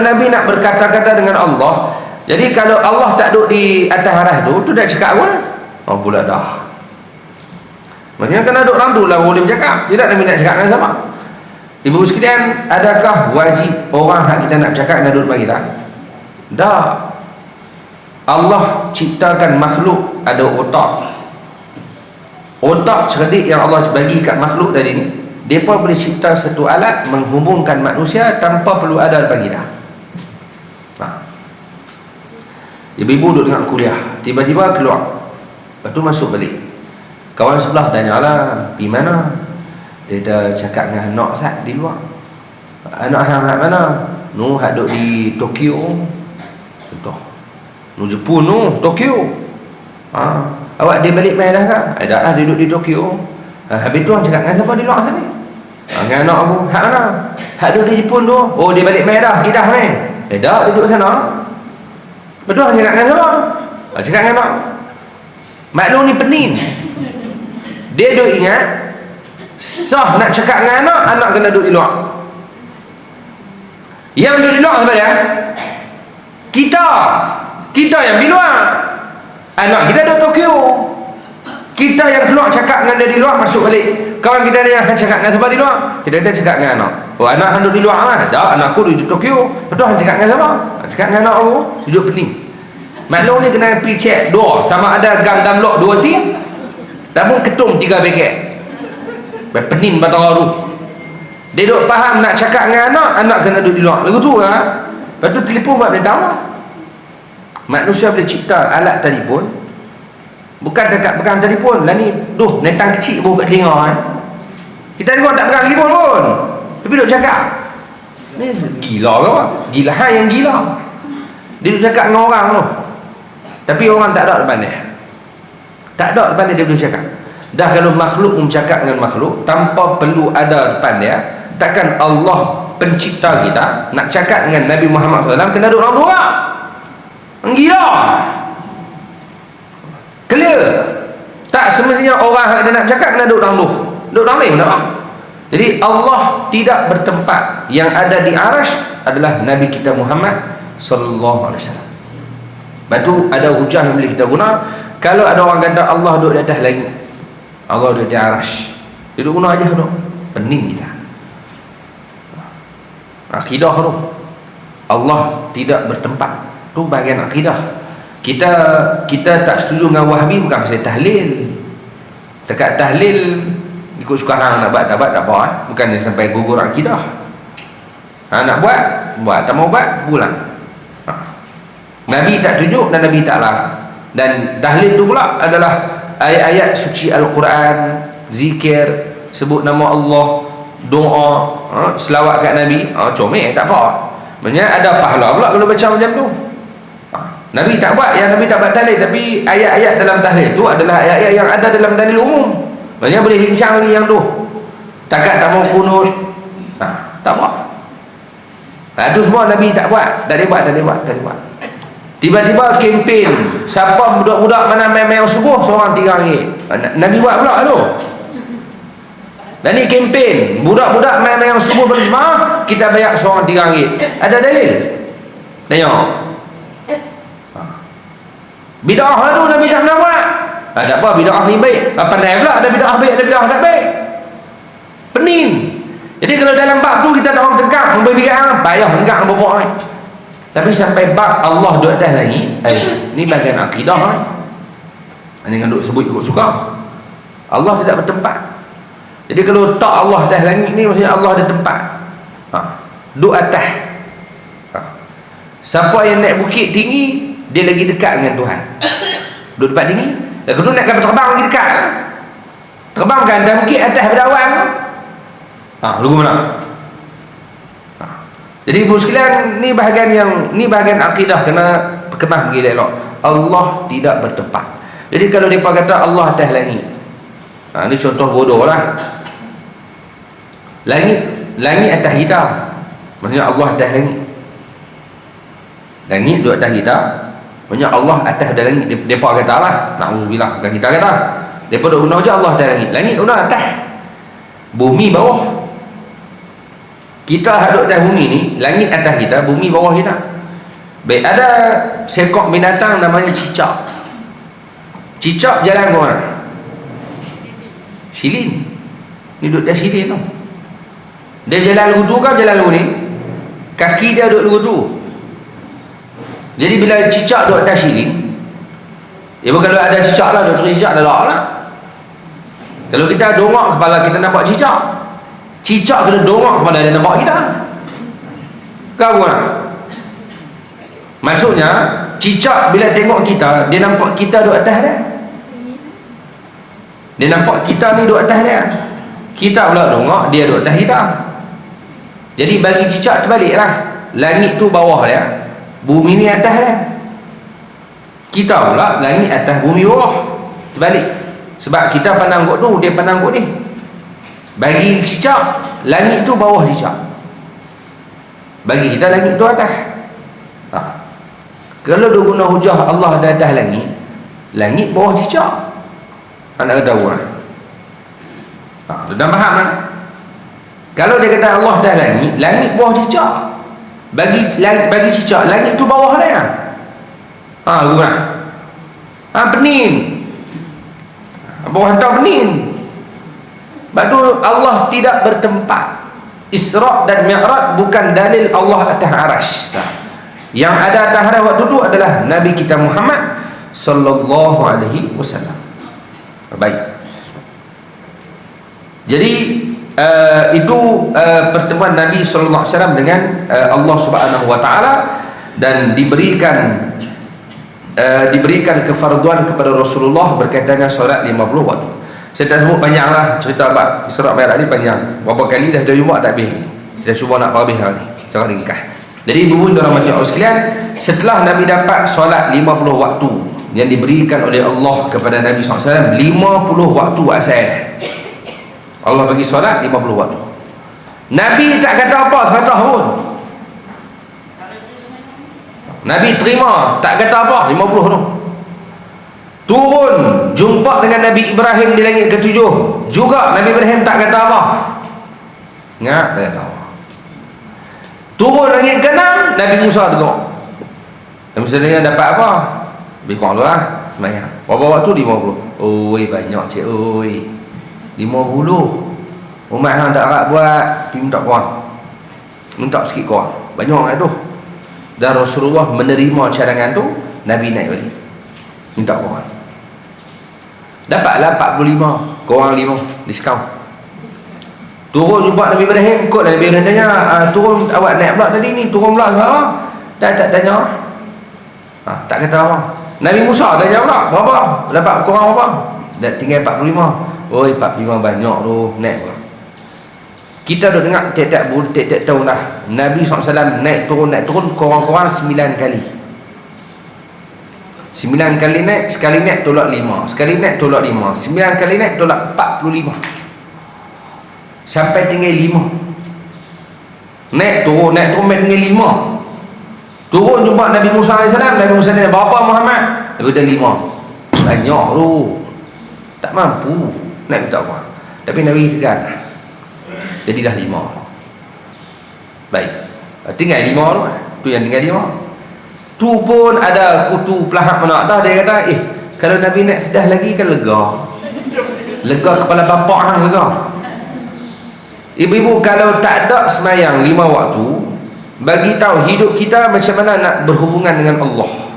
Nabi nak berkata-kata dengan Allah, jadi kalau Allah tak duduk di atas arah tu dah cakap apa? Pula dah. Maksudnya kena duduk dalam tu lah boleh bercakap. Tidak Nabi nak cakap dengan siapa? Ibu sekalian, adakah wajib orang hak kita nak cakap nak duduk bagi kita? Dah. Allah ciptakan makhluk ada otak. Otak cerdik yang Allah bagi kat makhluk tadi ni, dia pun boleh cipta satu alat menghubungkan manusia tanpa perlu ada bagi dah. Ibu-ibu duduk dengan kuliah, tiba-tiba keluar, lepas tu masuk balik. Kawan sebelah tanya lah, pergi mana? Dia dah cakap dengan anak sat di luar. Anak hang hak mana? Nu hak duduk di Tokyo. Contoh. Nu Jepun nu, Tokyo. Awak dia balik main dah kah? Dah dia duduk di Tokyo. Habis tu orang cakap dengan siapa di luar sana? Dengan anak aku. Hak mana? Hak duduk di Jepun tu. Oh dia balik main dah, pergi dah main. Dah dia duduk sana. Betul orang cakap dengan siapa? Cakap dengan anak. Maklum ni pening. Dia duduk ingat sah nak cakap dengan anak kena duduk di luar. Yang duduk di luar apa dia? Kita yang di luar. Anak kita duduk Tokyo. Kita yang keluar cakap dengan dia di luar, masuk balik. Kawan kita yang akan cakap dengan siapa di luar? Kita dah cakap dengan anak. Oh anak duduk di luar lah. Dah anakku duduk di Tokyo. Betul orang cakap dengan siapa? Cakap dengan anak aku. Duduk pening. Maklum ni kena pergi check door sama ada gang dan lock 2 ting. Tak pun ketum 3 paket. Pening batang ruh. Dia duk faham nak cakap dengan anak kena duduk di luar. Lagu tu lah. Lepas tu telefon buat dia tahu lah. Manusia boleh cipta alat telefon. Bukan dekat pegang telefon lah ni. Netang kecil pun kat telinga kan. Kita tengok tak pegang telefon pun. Tapi duk cakap. Ni gila ke apa? Gila yang gila. Dia duk cakap dengan orang tu. Tapi orang tak ada depan dia. Tak ada depan dia boleh cakap. Dah kalau makhluk bercakap dengan makhluk tanpa perlu ada depan dia, takkan Allah pencipta kita nak cakap dengan Nabi Muhammad SAW kena duduk orang tua? Gila. Clear. Tak semestinya orang yang nak cakap kena duduk orang tua. Duduk orang lain kenapa? Jadi Allah tidak bertempat. Yang ada di arasy adalah Nabi kita Muhammad sallallahu alaihi wasallam. Lepas tu ada hujah yang boleh kita guna. Kalau ada orang kata Allah duduk di atas langit, Allah duduk di arasy, dia duduk guna aja tu. Pening kita. Akidah tu. Allah tidak bertempat. Tu bahagian akidah. Kita tak setuju dengan Wahabi bukan pasal tahlil. Dekat tahlil ikut suka hang nak buat tak apa bukan dia sampai gugur akidah. Nak buat, tak mau buat pulang. Nabi tak tunjuk dan Nabi tak larang. Dan tahlil tu pula adalah ayat-ayat suci Al-Quran, zikir, sebut nama Allah, doa, selawat kat Nabi. Comel tak apa. Maksudnya ada pahala pula kalau baca macam tu. Nabi tak buat, yang Nabi tak buat tahlil, tapi ayat-ayat dalam tahlil tu adalah ayat-ayat yang ada dalam dalil umum. Maksudnya boleh bincang lagi yang tu. Takat tak mau kunut, tak buat. Itu semua Nabi tak buat, tak dia buat. Tiba-tiba kempen, siapa budak-budak mana main-main subuh seorang RM3. Nabi buat pula tu. Dan ni kempen, budak-budak main-main subuh berjemaah, kita bayar seorang RM3. Ada dalil? Tengok. Bid'ah lah tu Nabi tak pernah buat. Tak apa, bid'ah ni baik. Pandai pula ada bid'ah baik, ada bid'ah tak baik. Pening. Jadi kalau dalam bab tu kita nak orang tegak, memberi bigaan, payah tegak bapak ni. Tapi sampai bab Allah duduk atas langit, ni bagian akidah ni. Jangan duduk sebut ikut suka. Allah tidak bertempat. Jadi kalau tak Allah atas langit ni, maksudnya Allah ada tempat. Duduk atas. Siapa yang naik bukit tinggi, dia lagi dekat dengan Tuhan. Duduk tempat tinggi. Kalau nak terbang lagi dekat. Terbang kan dan bukit atas berdawang. Lugu mana? Jadi ibu sekalian, ni bahagian akidah kena perkemah pergi elok. Allah tidak bertempat. Jadi kalau mereka kata Allah atas langit, ni contoh bodoh lah. Langit atas kita, maksudnya Allah atas langit. Langit duduk atas kita, maksudnya Allah atas ada langit. Mereka kata lah, na'udzubillah, bukan kita kata. Mereka duduk guna je Allah atas langit. Langit guna atas, bumi bawah. Kita duduk atas bumi ni, langit atas kita, bumi bawah kita. Baik, ada seekor binatang namanya cicak. Cicak jalan ke mana? Silin. Ni duduk atas silin tu. Dia jalan lugu tu kan jalan lugu ni? Kaki dia duduk lugu tu. Jadi bila cicak duduk atas silin, kalau ada cicak lah, duduk cicak dah lah. Kalau kita dongak kepala, kita nampak cicak. Cicak kena dongak kepala dia nampak kita. Kau mana? Maksudnya cicak bila tengok kita, dia nampak kita duduk atas dia. Dia nampak kita ni duduk atas dia. Kita pula dongak, dia duduk atas kita. Jadi bagi cicak terbalik lah. Langit tu bawah dia, bumi ni atas dia. Kita pula langit atas, bumi bawah. Terbalik. Sebab kita pandang kot tu, dia pandang kot ni. Bagi cicak, langit tu bawah cicak. Bagi kita langit tu atas. Kalau dia guna hujah Allah ada atas langit, langit bawah cicak. Anda kata orang. Dah faham kan? Kalau dia kata Allah atas langit, langit bawah cicak. Bagi cicak, langit tu bawah dia. Guna. Pening. Bawah hantar pening. Sebab tu Allah tidak bertempat. Isra' dan Mi'raj bukan dalil Allah atas arasy. Yang ada atas arasy waktu itu adalah Nabi kita Muhammad sallallahu alaihi wasallam. Baik. Jadi itu pertemuan Nabi sallallahu alaihi wasallam dengan Allah Subhanahu wa taala, dan diberikan kefarduan kepada Rasulullah berkaitan dengan solat 50 waktu. Saya tak sebut panjang lah cerita bab Isra' Mi'raj ni panjang. Berapa kali dah buat tak habis. Kita cuba nak habis hari ni cara ringkas. Jadi ibu-ibu dalam macam sekalian, setelah Nabi dapat solat 50 waktu yang diberikan oleh Allah kepada Nabi SAW, 50 waktu asal Allah bagi solat 50 waktu. Nabi tak kata apa sepatah pun. Nabi terima, tak kata apa 50 tu. Turun jumpa dengan Nabi Ibrahim di langit ke-7, juga Nabi Ibrahim tak kata apa. Ingat tak tahu. Turun langit ke-6, Nabi Musa tengok. Nabi Musa tengok dapat apa? Lebih kurang tu lah semayang. Berapa waktu? 50. Oi banyak cik oi. 50. Umat hang tak harap buat, pergi minta kurang. Minta sikit kurang. Banyak tu. Dan Rasulullah menerima cadangan tu, Nabi naik balik. Minta kurang. Dapatlah 45, korang 5 diskaun. Turun jumpa Nabi Ibrahim, kot Nabi Ibrahim tanya, turun awak naik pula tadi ni, turun pula sebab apa? Tak tanya. Tak kata apa. Nabi Musa tanya pula, berapa? Dapat korang berapa? Dah tinggal 45. Oi 45 banyak tu, naik pula. Kita dah dengar tiap-tiap tahun dah Nabi SAW naik turun korang-korang 9 kali. 9 kali naik, sekali naik tolak 5, sekali naik tolak 5, 9 kali naik tolak 45, sampai tinggal 5. Naik turun tinggal 5. Turun jumpa Nabi Musa AS. Nabi Musa tanya, berapa Muhammad? Nabi kata 5. Banyak tu, tak mampu nak minta apa. Tapi Nabi segan, jadilah 5. Baik, tinggal 5 tu. Tu yang tinggal 5. Tu pun ada kutu pelahap mana dah. Dia kata, kalau Nabi nak sedah lagi kan lega. Lega kepala bapak hang lega. Ibu-ibu, kalau tak ada semayang 5 waktu, bagi tahu hidup kita macam mana nak berhubungan dengan Allah.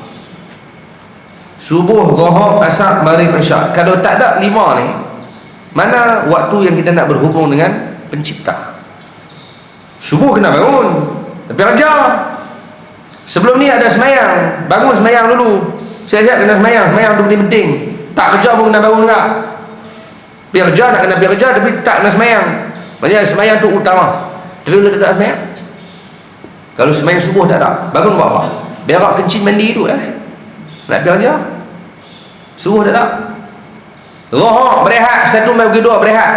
Subuh, zuhur, asar, maghrib, isyak. Kalau tak ada 5 ni, mana waktu yang kita nak berhubung dengan pencipta? Subuh kena bangun, tapi kerja. Sebelum ni ada semayang, bangun semayang dulu. Siap-siap kena semayang. Semayang tu penting-penting. Tak kerja pun kena bangun enggak. Pergi kerja nak kena pergi kerja, tapi tak kena semayang. Maksudnya semayang tu utama. Tapi kalau tak semayang, kalau semayang subuh tak ada, bangun buat apa? Berak kencing mandi tu nak pergi kerja. Subuh tak ada. Zuhur berehat, 1 bagi 2 berehat.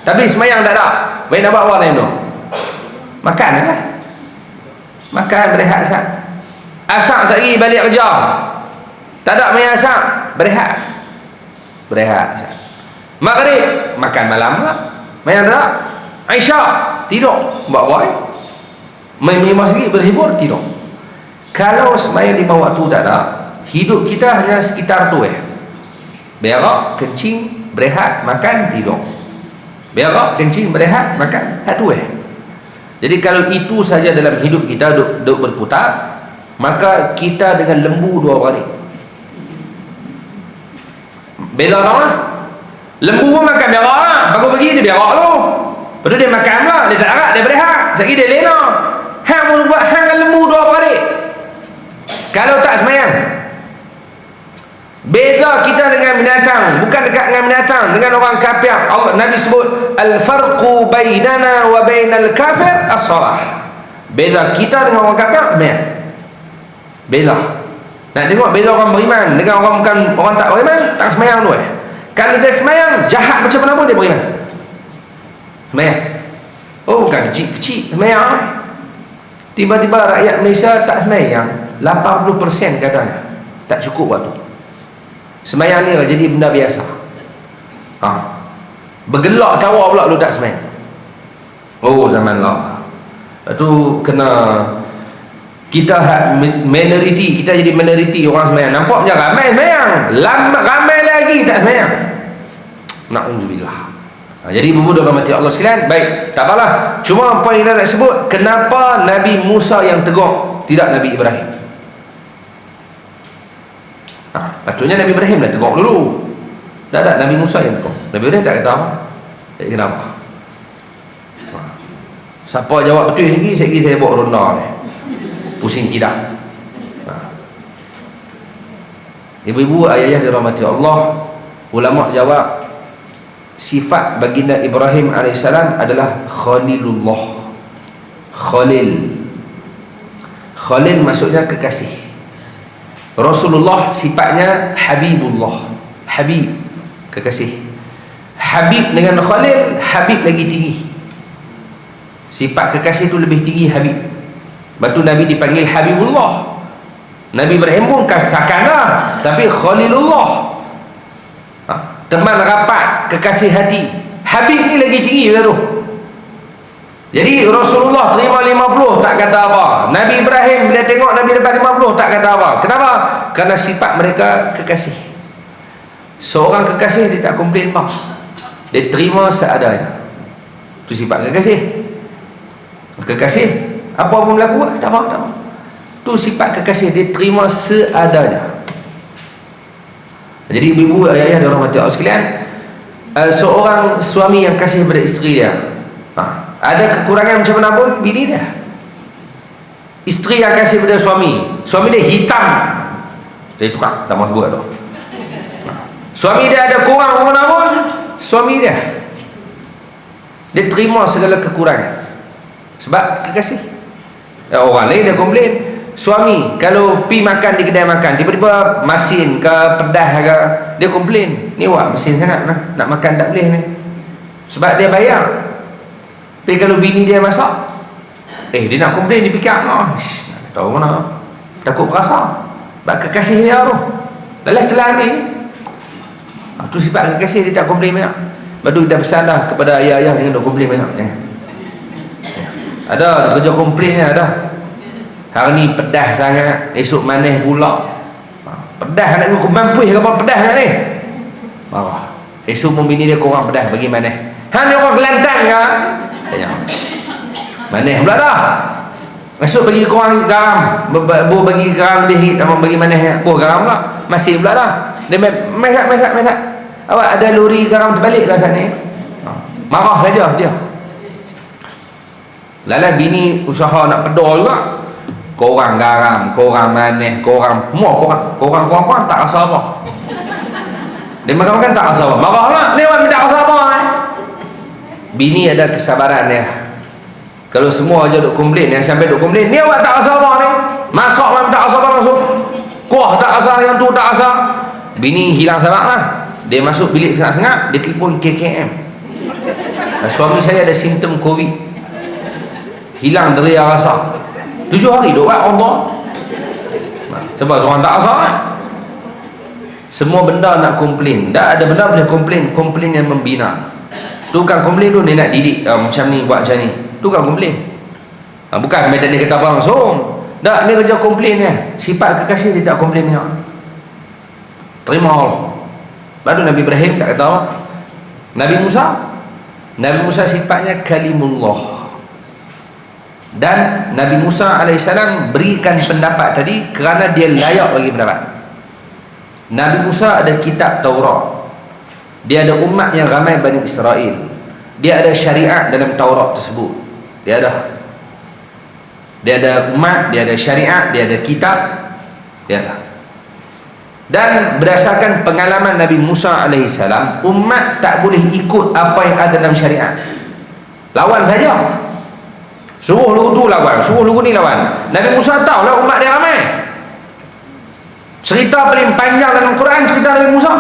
Tapi semayang tak ada. Baik nak buat apa time tu? Makan lah. Makan, berehat sat. Asar sekali balik kerja. Tak ada main asar, berehat. Berehat sat. Maghrib makan malam lah. Main tak ada. Isyak tidur. Buat apa? Main 5 sikit berhibur, tidur. Kalau semayang 5 waktu tak ada, hidup kita hanya sekitar tu berak, kencing, berehat, makan, tidur. Berak, kencing, berehat, makan, tu Jadi kalau itu saja dalam hidup kita duk berputar, maka kita dengan lembu 2 kali. Bela tau lah. Lembu pun makan berak lah. Bagus pergi dia berak tu. Lepas tu dia makan lah. Dia tak arak, dia berehat. Lagi dia lena. Hang pun buat hang dengan lembu 2 kali. Kalau tak semayang, beza kita dengan binatang, bukan dekat dengan binatang, dengan orang kafir. Allah Nabi sebut al-farqu bainana wa bainal kafir as-salah. Beza kita dengan orang kafir, beza. Nak tengok beza orang beriman dengan orang bukan orang tak beriman, tak semayang tu Kalau dia semayang, jahat macam mana pun dia beriman. Semayang. Oh, bukan kecil-kecil semayang. Tiba-tiba rakyat Malaysia tak semayang, 80% katanya tak cukup waktu. Semayang ni jadi benda biasa. Bergelak tawa pula lu tak semayang. Oh, zaman lah. Lepas tu kena kita minoriti, kita jadi minoriti orang semayang. Nampak macam ramai semayang, ramai lagi tak semayang. Na'udzubillah. Jadi berbudak rahmati Allah sekalian. Baik, tak apalah. Cuma poin kita nak sebut, kenapa Nabi Musa yang tegur, tidak Nabi Ibrahim? Patutnya Nabi Ibrahim dah tegur dulu. Tak ada, Nabi Musa yang tegur. Nabi Ibrahim tak kata apa. Tak kenapa. Siapa jawab betul lagi, saya buat ronda ni. Pusing tidak. Ibu-ibu, ayah-ayah dirahmati Allah, ulama jawab, sifat baginda Ibrahim AS adalah Khalilullah. Khalil maksudnya kekasih. Rasulullah sifatnya Habibullah. Habib, kekasih. Habib dengan Khalil, Habib lagi tinggi. Sifat kekasih itu lebih tinggi Habib. Batu Nabi dipanggil Habibullah. Nabi Ibrahim pun kasakanlah, tapi Khalilullah. Teman rapat, kekasih hati. Habib ni lagi tinggi tu. Jadi Rasulullah terima 50 tak kata apa. Nabi Ibrahim bila tengok Nabi dapat 50 tak kata apa. Kenapa? Karena sifat mereka kekasih. Seorang kekasih dia tak komplain apa. Dia terima seadanya. Itu sifat kekasih. Kekasih apa pun berlaku tak apa. Itu sifat kekasih, dia terima seadanya. Jadi ibu, ayah dan rahmati Allah sekalian, seorang suami yang kasih kepada isteri dia, ada kekurangan macam mana pun, bini dia. Isteri yang kasih kepada suami dia hitam, dia tukar, tak mahu sebut tu. Suami dia ada kurang macam mana pun, suami dia terima segala kekurangan sebab kekasih. Orang lain dia komplain. Suami kalau pi makan di kedai makan, tiba-tiba masin ke pedas ke, dia komplain, ni wak mesin sangat nak makan tak boleh ni, sebab dia bayar. Tapi kalau bini dia masak, dia nak komplain, dia fikir tahu mana takut perasa. Sebab kekasih dia tu lelah telah ambil. Tu sifat kekasih, dia tak komplain banyak. Lepas tu kita pesan dah kepada ayah-ayah yang duk komplain banyak. Ada kerja komplain ni ada. Hari ni pedas sangat, esok manis pula. Pedas nak mampu ke apa pedas nak ni? Marah. Esok pun bini dia kurang pedas bagi manis. Hang ni orang Kelantan ke? Tanya. Manis pula dah. Esok bagi kurang garam, bagi garam lebih, apa bagi manis, garam pula. Masih pula dah. Dia mesak. Awak ada lori garam terbalik ke sana ni? Marah saja dia. Lala bini usaha nak pedol juga. Korang garam, korang manis, korang semua korang tak rasa apa. Dia makan tak rasa apa. Marah lah, ni awak minta rasa apa ni? Bini ada kesabaran dia. Kalau semua aja duk komplain, yang sampai duk komplain, ni awak tak rasa apa ni? Masak memang tak rasa apa langsung. Kuah tak rasa, yang tu tak rasa. Bini hilang sabar lah. Dia masuk bilik sengak-sengak, dia telefon KKM. Suami saya ada simptom COVID. Hilang deria rasa. 7 hari duk buat Allah. Sebab orang tak rasa kan? Semua benda nak komplain. Tak ada benda boleh komplain yang membina. Tukang komplain tu dia nak didik, macam ni buat macam ni. Tukang komplain. Bukan medan dia kata apa langsung. Tak, ni kerja komplain dia. Sifat kekasih dia tak komplain banyak. Terima Allah. Baru Nabi Ibrahim tak kata apa. Nabi Musa sifatnya kalimullah. Dan Nabi Musa AS berikan pendapat tadi kerana dia layak bagi pendapat. Nabi Musa ada kitab Taurat. Dia ada umat yang ramai Bani Israel. Dia ada syariat dalam Taurat tersebut. Dia ada umat, dia ada syariat, dia ada kitab, dia ada. Dan berdasarkan pengalaman Nabi Musa AS, umat tak boleh ikut apa yang ada dalam syariat. Lawan saja. Suruh lugu tu lawan, suruh lugu ni lawan. Nabi Musa tahu lah umat dia ramai. Cerita paling panjang dalam Quran cerita Nabi Musa.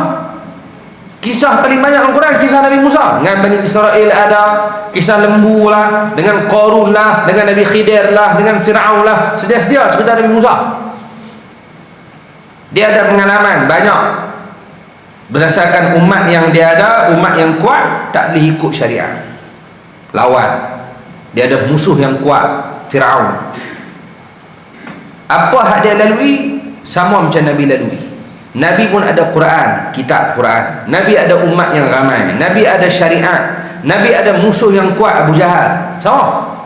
Kisah paling banyak dalam Quran kisah Nabi Musa. Dengan Bani Israel ada, kisah lembu lah, dengan Qarun lah, dengan Nabi Khidir lah, dengan Fir'aun lah. Sedia-sedia cerita Nabi Musa. Dia ada pengalaman banyak. Berdasarkan umat yang dia ada, umat yang kuat tak boleh ikut syariat. Lawan. Dia ada musuh yang kuat, Fir'aun. Apa hak dia lalui sama macam Nabi lalui. Nabi pun ada Quran, kitab Quran. Nabi ada umat yang ramai. Nabi ada syariat. Nabi ada musuh yang kuat, Abu Jahal. Sama.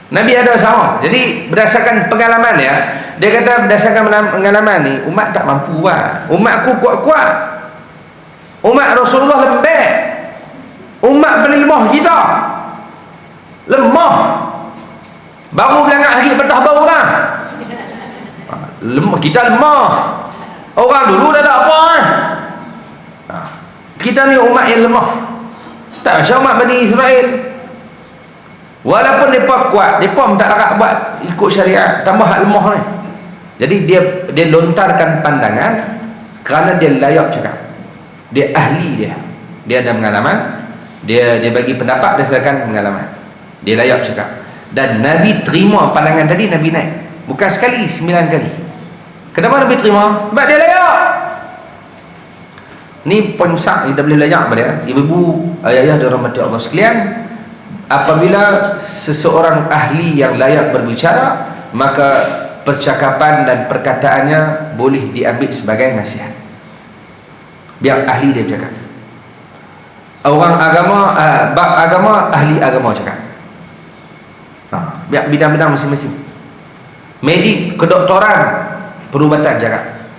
Nabi ada sama. Jadi berdasarkan pengalaman dia kata berdasarkan pengalaman ni umat tak mampu buat. Umatku kuat-kuat. Umat Rasulullah lembek. Umat paling lemah kita. Lemah. Baru belangak hari petah baru lah. Lemah, kita lemah. Orang dulu dah tak apa kan? Kita ni umat yang lemah. Tak macam umat Bani Israel. Walaupun mereka kuat, mereka pun tak larat buat ikut syariat, tambah hak lemah ni. Jadi dia lontarkan pandangan kerana dia layak cakap. Dia ahli dia. Dia ada pengalaman. Dia bagi pendapat berdasarkan pengalaman. Dia layak cakap. Dan Nabi terima pandangan tadi, Nabi naik. Bukan sekali, 9 kali. Kenapa Nabi terima? Sebab dia layak. Ni poin besar kita boleh layak pada ibu-ibu, ayah-ayah dirahmati Allah sekalian. Apabila seseorang ahli yang layak berbicara, maka percakapan dan perkataannya boleh diambil sebagai nasihat. Biar ahli dia bercakap. Orang agama, bab agama, ahli agama cakap. Biar bidang-bidang masing-masing. Medik, kedoktoran, perubatan cakap.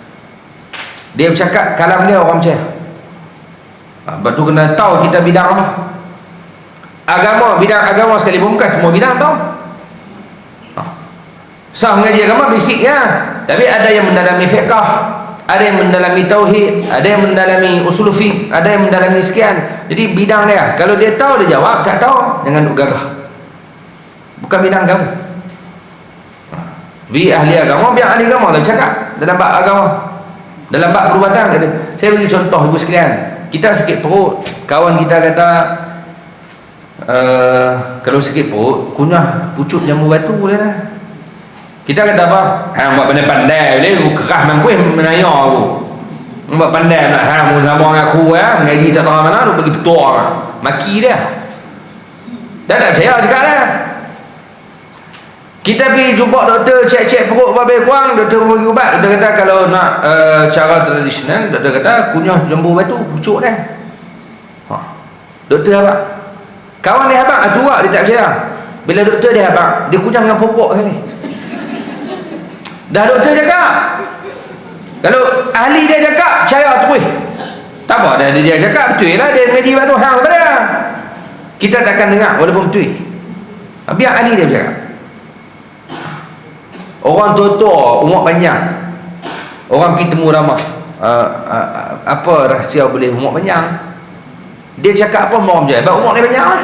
Dia bercakap, kalam dia orang percaya. Sebab tu kena tahu kita bidang apa. Agama, bidang agama sekalipun bukan semua bidang tahu. Sah mengaji agama basicnya. Tapi ada yang mendalami fiqh, ada yang mendalami tauhid, ada yang mendalami usul fiqh, ada yang mendalami sekian. Jadi bidang dia, kalau dia tahu dia jawab, tak tahu jangan duk gagah. Bukan bidang kamu. Biar ahli agama, biar ahli agama lah cakap dalam bab agama. Dalam bab perubatan kata. Saya bagi contoh ibu sekalian. Kita sakit perut, kawan kita kata kalau sakit perut, kunyah pucuk jambu batu boleh lah. Kita kata apa? Buat pandai-pandai boleh kerah mampu menanya aku. Buat pandai nak hang sama dengan aku mengaji tak tahu mana bagi betul maki dia. Dah tak percaya cakap dah. Kita pergi jumpa doktor cek perut babi kurang, doktor bagi ubat. Doktor kata kalau nak cara tradisional, doktor kata kunyah lembu batu pucuk dah. Doktor abang, kawan dia abang tu dia tak percaya. Bila doktor dia abang, dia kunyah dengan pokok sekali. Dah doktor cakap, kalau ahli dia cakap percaya terus. Tak apa dah dia cakap betul lah, dia ngaji batu hang pada kita takkan dengar walaupun betul. Biar ahli dia cakap. Orang tua-tua umur panjang, orang pergi temu ramah, apa rahsia boleh umur panjang? Dia cakap apa mau je? Sebab umur dia panjang lah.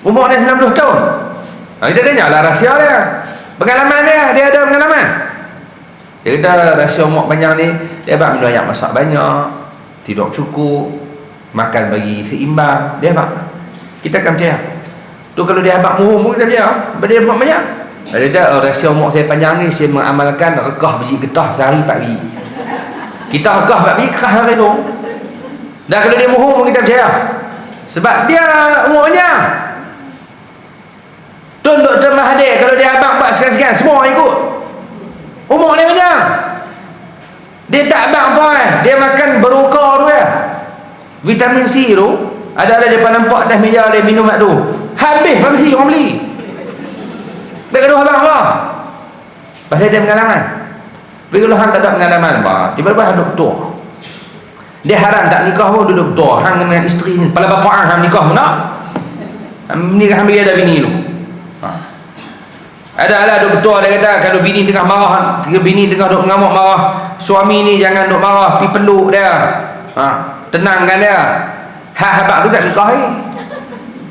Umur dia 90 tahun. Kita tanya lah rahsia dia, pengalaman dia ada pengalaman. Dia kata rahsia umur panjang ni, dia abang minum air masak banyak, tidur cukup, makan bagi seimbang. Dia abang, kita akan percaya. Tu kalau dia abang muhum pun kita percaya, sebab dia umur banyak. Dia kata rahsia umur saya panjang ni, saya mengamalkan rekah biji getah sehari 4 biji. Kita rekah 4 biji, kerah hari tu. Dan kalau dia muhum pun kita percaya, sebab dia umurnya. Tun Dr. Mahathir kalau dia abang buat sekian-sekian, semua ikut. Umur dia panjang. Dia tak abang apa dia makan beruka tu ya. Vitamin C tu ada depan nampak atas meja dia minum kat tu. Habis vitamin C orang beli. Dia kata abang apa? Pasal dia pengalaman. Tapi kalau hang tak ada pengalaman apa, tiba-tiba ada doktor. Dia haram tak nikah pun duduk doktor. Hang dengan isteri ni, kepala bapa hang nikah pun nak. Nikah hang ada bini tu. Ada doktor dia kata kalau bini tengah marah, bini tengah duk mengamuk marah, suami ni jangan duk marah, pergi peluk dia. Tenangkan dia. Habaq tu tak nikah ni.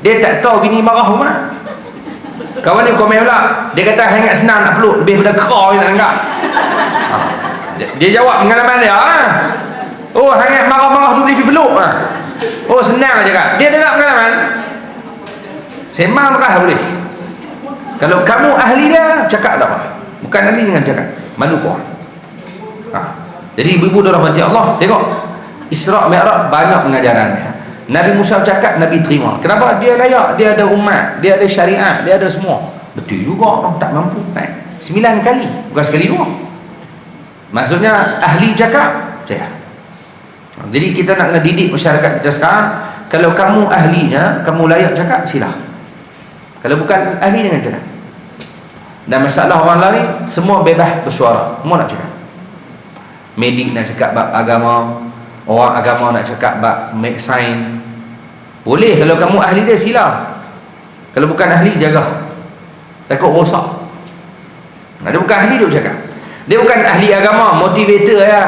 Dia tak tahu bini marah pun mana. Kawan ni komen pula, dia kata sangat senang nak peluk, lebih pada kera dia nak angkat. Dia jawab pengalaman dia. Oh, sangat marah-marah tu boleh pergi peluk. Oh, senang je kan. Dia tak nak pengalaman. Sembang berkah boleh. Kalau kamu ahli dia, cakap tak apa. Bukan ahli dengan cakap. Malu kau. Jadi ibu-ibu dirahmati Allah, tengok Isra' Mi'raj banyak pengajarannya. Nabi Musa cakap, Nabi terima. Kenapa? Dia layak, dia ada umat, dia ada syariat, dia ada semua. Betul juga orang tak mampu kan? 9 kali, bukan sekali dua. Maksudnya ahli cakap, percaya. Jadi kita nak kena didik masyarakat kita sekarang. Kalau kamu ahlinya, kamu layak cakap, sila. Kalau bukan ahli, jangan cakap. Dan masalah orang lain, semua bebas bersuara, semua nak cakap. Medik nak cakap bab agama, orang agama nak cakap bab make sign, boleh. Kalau kamu ahli dia, sila. Kalau bukan ahli, jaga, takut rosak. Dia bukan ahli, dia cakap. Dia bukan ahli agama, motivator ya.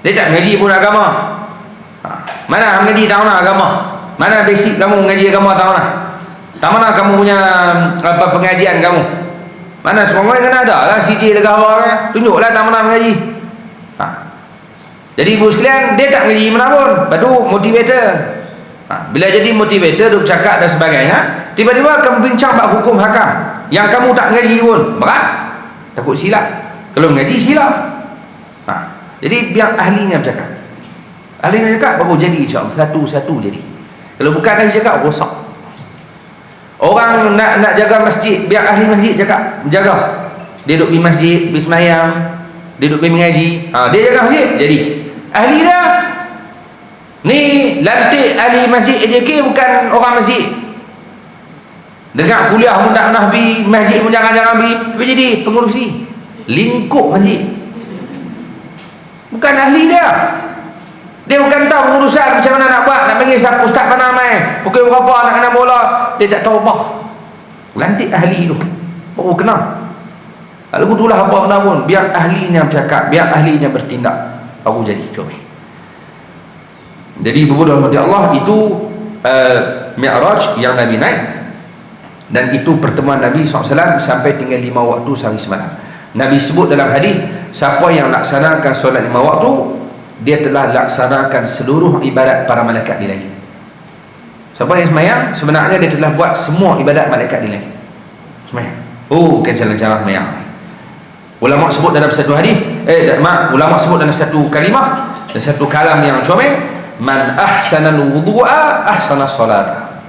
Dia tak ngaji pun agama. Mana ngaji tahu nak agama? Mana basic kamu ngaji agama tahu nak? Tak mana kamu punya apa pengajian kamu? Mana semua orang kena ada lah CJ dekat awak, tunjuklah tak mana mengaji. Jadi ibu sekalian, dia tak ngaji mana pun, lepas tu motivator. Bila jadi motivator, duk cakap dan sebagainya, tiba-tiba kamu bincang bab hukum hakam yang kamu tak ngaji pun, berat. Takut silap. Kalau ngaji silap. Jadi biar ahlinya bercakap. Ahlinya cakap baru jadi, insya-Allah satu-satu jadi. Kalau bukan ahli cakap, rosak. Orang nak jaga masjid, biar ahli masjid cakap, jaga. Dia duduk di masjid, pergi sembahyang, dia duduk pergi mengaji, dia jaga masjid, jadi ahli dia. Ni lantik ahli masjid AJK bukan orang masjid. Dengar kuliah pun tak pernah pergi, masjid pun jangan-jangan pergi, tapi jadi pengurusi lingkup masjid. Bukan ahli dia. Dia bukan tahu pengurusan macam mana nak buat, nak panggil siapa ustaz mana main, pukul berapa nak kena bola, dia tak tahu apa. Lantik ahli tu baru kena. Lalu itulah apa benda pun, biar ahlinya bercakap, biar ahlinya bertindak, baru jadi. Coba. Jadi berbodoh rahmati Allah, itu Mi'raj yang Nabi naik. Dan itu pertemuan Nabi SAW sampai tinggal 5 waktu sehari semalam. Nabi sebut dalam hadis, siapa yang laksanakan solat 5 waktu, dia telah laksanakan seluruh ibadat para malaikat di langit. Siapa yang semayang, sebenarnya dia telah buat semua ibadat malaikat di langit. Semayang. Bukan cara semayang. Ulama sebut dalam satu hadis, ulama sebut dalam satu kalimah, dalam satu kalam yang comel, man ahsana al-wudu'a ahsana salata.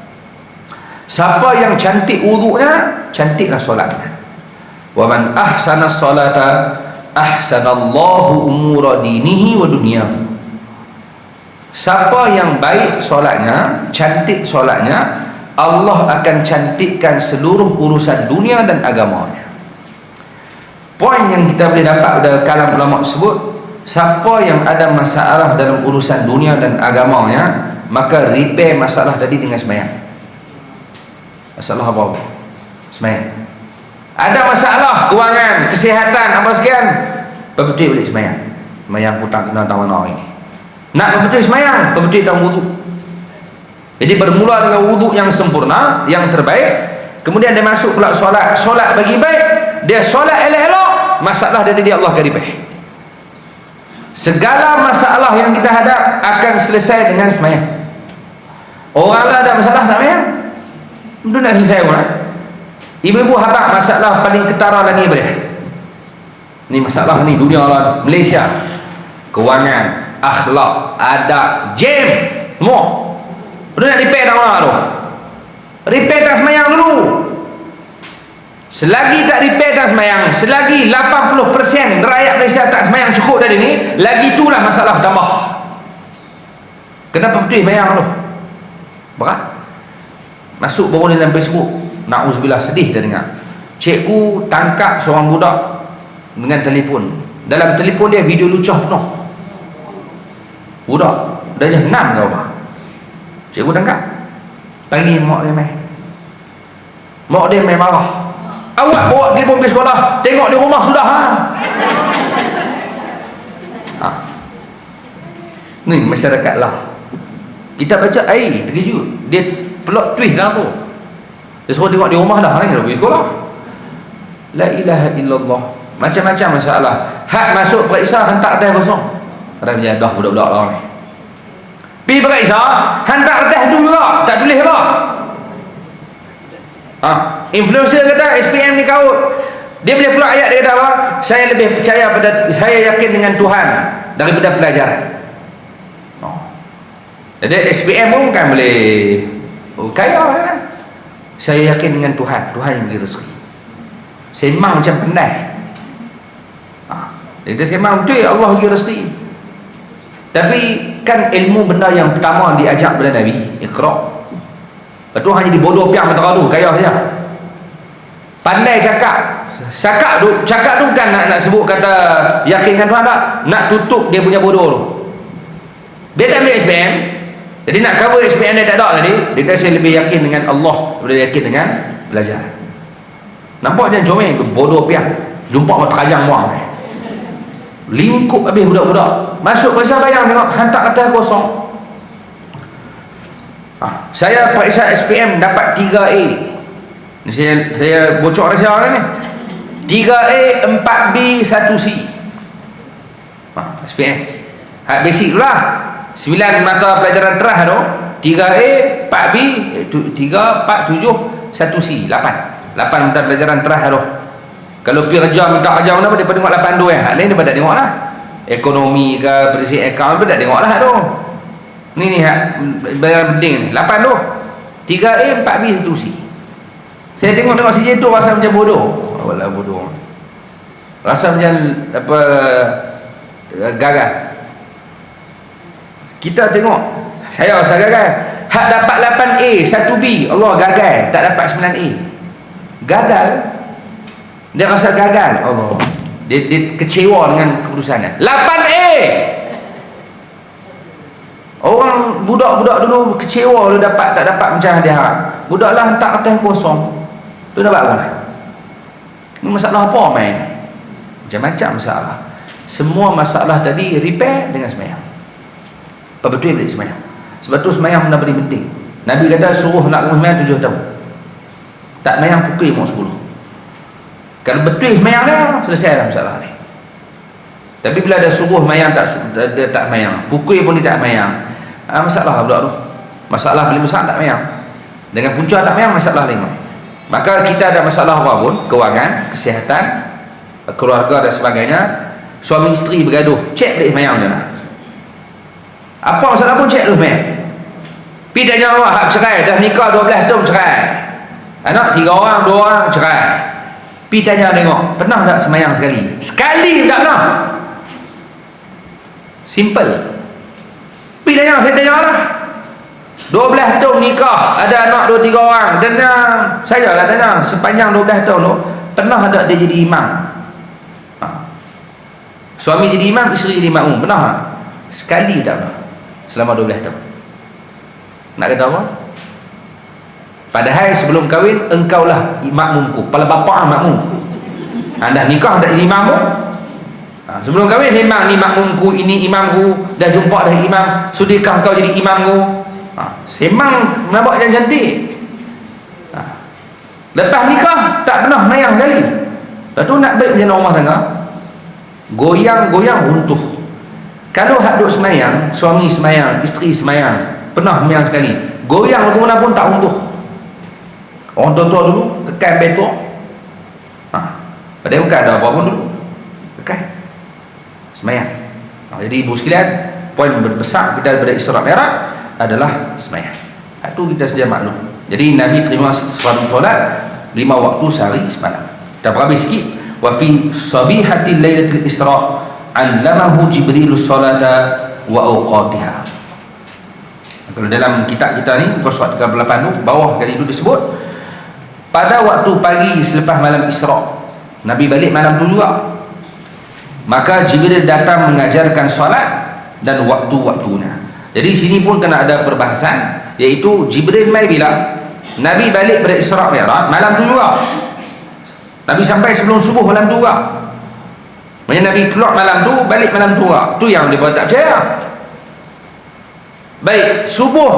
Siapa yang cantik wudu'nya, cantiklah solatnya. Wa man ahsana salata ahsanallahu umura dinihi wa dunyahu. Siapa yang baik solatnya, cantik solatnya, Allah akan cantikkan seluruh urusan dunia dan agamanya. Poin yang kita boleh dapat dari kalam ulama tersebut, siapa yang ada masalah dalam urusan dunia dan agamanya, maka repair masalah tadi dengan sembahyang. Masalah apa? Sembahyang. Ada masalah kewangan, kesihatan, apa sekian, berbetul balik sembahyang. Sembahyang hutang kena tawana ini. Nak berbetul sembahyang, berbetul dalam wuduk. Jadi bermula dengan wuduk yang sempurna, yang terbaik, kemudian dia masuk pula solat. Solat bagi baik, dia solat elok-elok, masalah dari dia Allah akan repair. Segala masalah yang kita hadap akan selesai dengan sembahyang. Orang lah ada masalah tak sembahyang, itu nak selesai pun. Ibu-ibu habaq masalah paling ketara lah ni boleh. Ni masalah ni dunia lah, Malaysia, kewangan, akhlak, adab, jam, semua. Udah nak repair tak mana tu? Repair tak semayang dulu. Selagi tak repair tak semayang, selagi 80% rakyat Malaysia tak semayang cukup dari ni, lagi itulah masalah tambah. Kenapa betul semayang tu? Berat. Masuk baru ni dalam Facebook, na'uzubillah, sedih dah dengar. Cikgu tangkap seorang budak dengan telefon. Dalam telefon dia video lucah penuh. Budak darjah 6 ke apa? Cikgu tangkap, panggil mak dia mai. Mak dia mai marah. Awak bawa telefon pergi sekolah, tengok di rumah sudah Ni masyarakat lah. Kita baca air terkejut, dia plot twist dah tu. Dia suruh tengok di rumah dah, lagi dah pergi sekolah. La ilaha illallah. Macam-macam masalah. Hak masuk periksa hantar atas kosong. Ada dah budak-budak lah ni. Pergi periksa, hantar atas tu juga, tak tulis apa. Influencer kata SPM ni kaut. Dia boleh pula ayat, dia kata apa? Saya lebih percaya pada, saya yakin dengan Tuhan daripada pelajaran. Jadi SPM pun kan boleh kaya kan? Saya yakin dengan Tuhan, Tuhan yang beri rezeki. Sembang macam pandai. Dia sembang betul, Allah beri rezeki. Tapi kan ilmu benda yang pertama diajak oleh Nabi, Iqra. Lepas tu hanya dibodoh piang mentera tu, kaya saja. Pandai cakap. Cakap tu kan nak sebut kata yakin dengan Tuhan tak? Nak tutup dia punya bodoh tu. Dia tak ambil SPM. Jadi nak cover SPM dia tak ada tadi. Dia kata saya lebih yakin dengan Allah daripada yakin dengan pelajaran. Nampak macam comel, bodoh piang. Jumpa orang terajang buang. Lingkup habis budak-budak. Masuk periksa bayang, tengok hantar atas kosong. Saya periksa SPM dapat 3A. Ni saya bocor rahsia ni. 3A, 4B, 1C. SPM. Hak basic tu lah. 9 mata pelajaran terah tu. 3A, 4B, 3, 4, 7, 1C, 8 mata pelajaran terah tu. Kalau pergi kerja minta kerja mana dia tengok 82 hak lain dia tak tengok lah. Ekonomi ke perisian akaun dia tak tengok lah tu. Ni hak bayaran penting ni 8 tu. 3A, 4B, 1C. Saya tengok saja tu rasa macam bodoh. Walah bodoh. Rasa macam apa, gagal. Kita tengok, saya rasa gagal. Hak dapat 8A, 1B, Allah gagal, tak dapat 9A. Gagal. Dia rasa gagal. Allah. Dia kecewa dengan keputusannya. 8A. Orang budak-budak dulu kecewa dia tak dapat macam dia harap. Budak lah hantar atas kosong. Tu dapat apa? Ini masalah apa main? Macam-macam masalah. Semua masalah tadi repair dengan sembahyang. Apa betul balik sembahyang? Sebab tu sembahyang benda paling penting. Nabi kata suruh nak sembahyang 7 tahun. Tak sembahyang pukul mau 10. Kalau betul sembahyang dia, selesailah masalah ni. Tapi bila ada suruh sembahyang tak sembahyang, pukul pun dia tak sembahyang, masalah budak tu. Masalah paling besar tak sembahyang. Dengan punca tak sembahyang, masalah lain. Maka kita ada masalah apa pun, kewangan, kesihatan, keluarga dan sebagainya, suami isteri bergaduh, cek balik semayang je lah. Apa masalah pun cek dulu semayang. Pergi tanya awak hak cerai, dah nikah 12 tahun cerai, anak 3 orang, 2 orang cerai. Pergi tanya tengok, pernah tak semayang sekali? Sekali tak pernah. Simple. Pergi tanya, saya tanya lah. 12 tahun nikah, ada anak 2-3 orang. Tanya, saya lah tanya, sepanjang 12 tahun tu, pernah tak dia jadi imam? Suami jadi imam, isteri jadi makmum, pernah tak? Sekali tak pernah selama 12 tahun. Nak kata apa? Padahal sebelum kahwin, engkaulah makmumku, kepala bapa makmum. Anda nikah tak jadi imam pun. Sebelum kahwin memang ni makmumku, ini imamku, dah jumpa dah imam, sudikah kau jadi imamku? Semang nampak yang cantik. Lepas nikah tak pernah mayang sekali. Lepas tu nak baik menjadi rumah tangga, goyang-goyang runtuh. Kalau hak duk semayang, suami semayang, isteri semayang, pernah mayang sekali, goyang lagu mana pun tak runtuh. Orang tua-tua dulu kekal betul. Padahal bukan ada apa pun dulu, kekal semayang. Jadi ibu sekalian, poin berbesar kita daripada Isra Mi'raj adalah semayang. Itu kita saja maklum. Jadi Nabi terima solat 5 waktu sehari semalam. Kita berhabis sikit. Wa fi sabihatil lailatul Isra' allamahu Jibrilus salata wa awqatiha. Kalau dalam kitab kita ni muka surat 38 tu, bawah kali itu disebut pada waktu pagi selepas malam Isra', Nabi balik malam tu juga, maka Jibril datang mengajarkan solat dan waktu-waktunya. Jadi sini pun kena ada perbahasan, iaitu Jibril mai bila Nabi balik pada Isra' Mi'raj malam tu juga. Nabi sampai sebelum subuh malam tu juga. Maksudnya Nabi keluar malam tu, balik malam tu juga. Tu yang dia tak percaya. Baik, subuh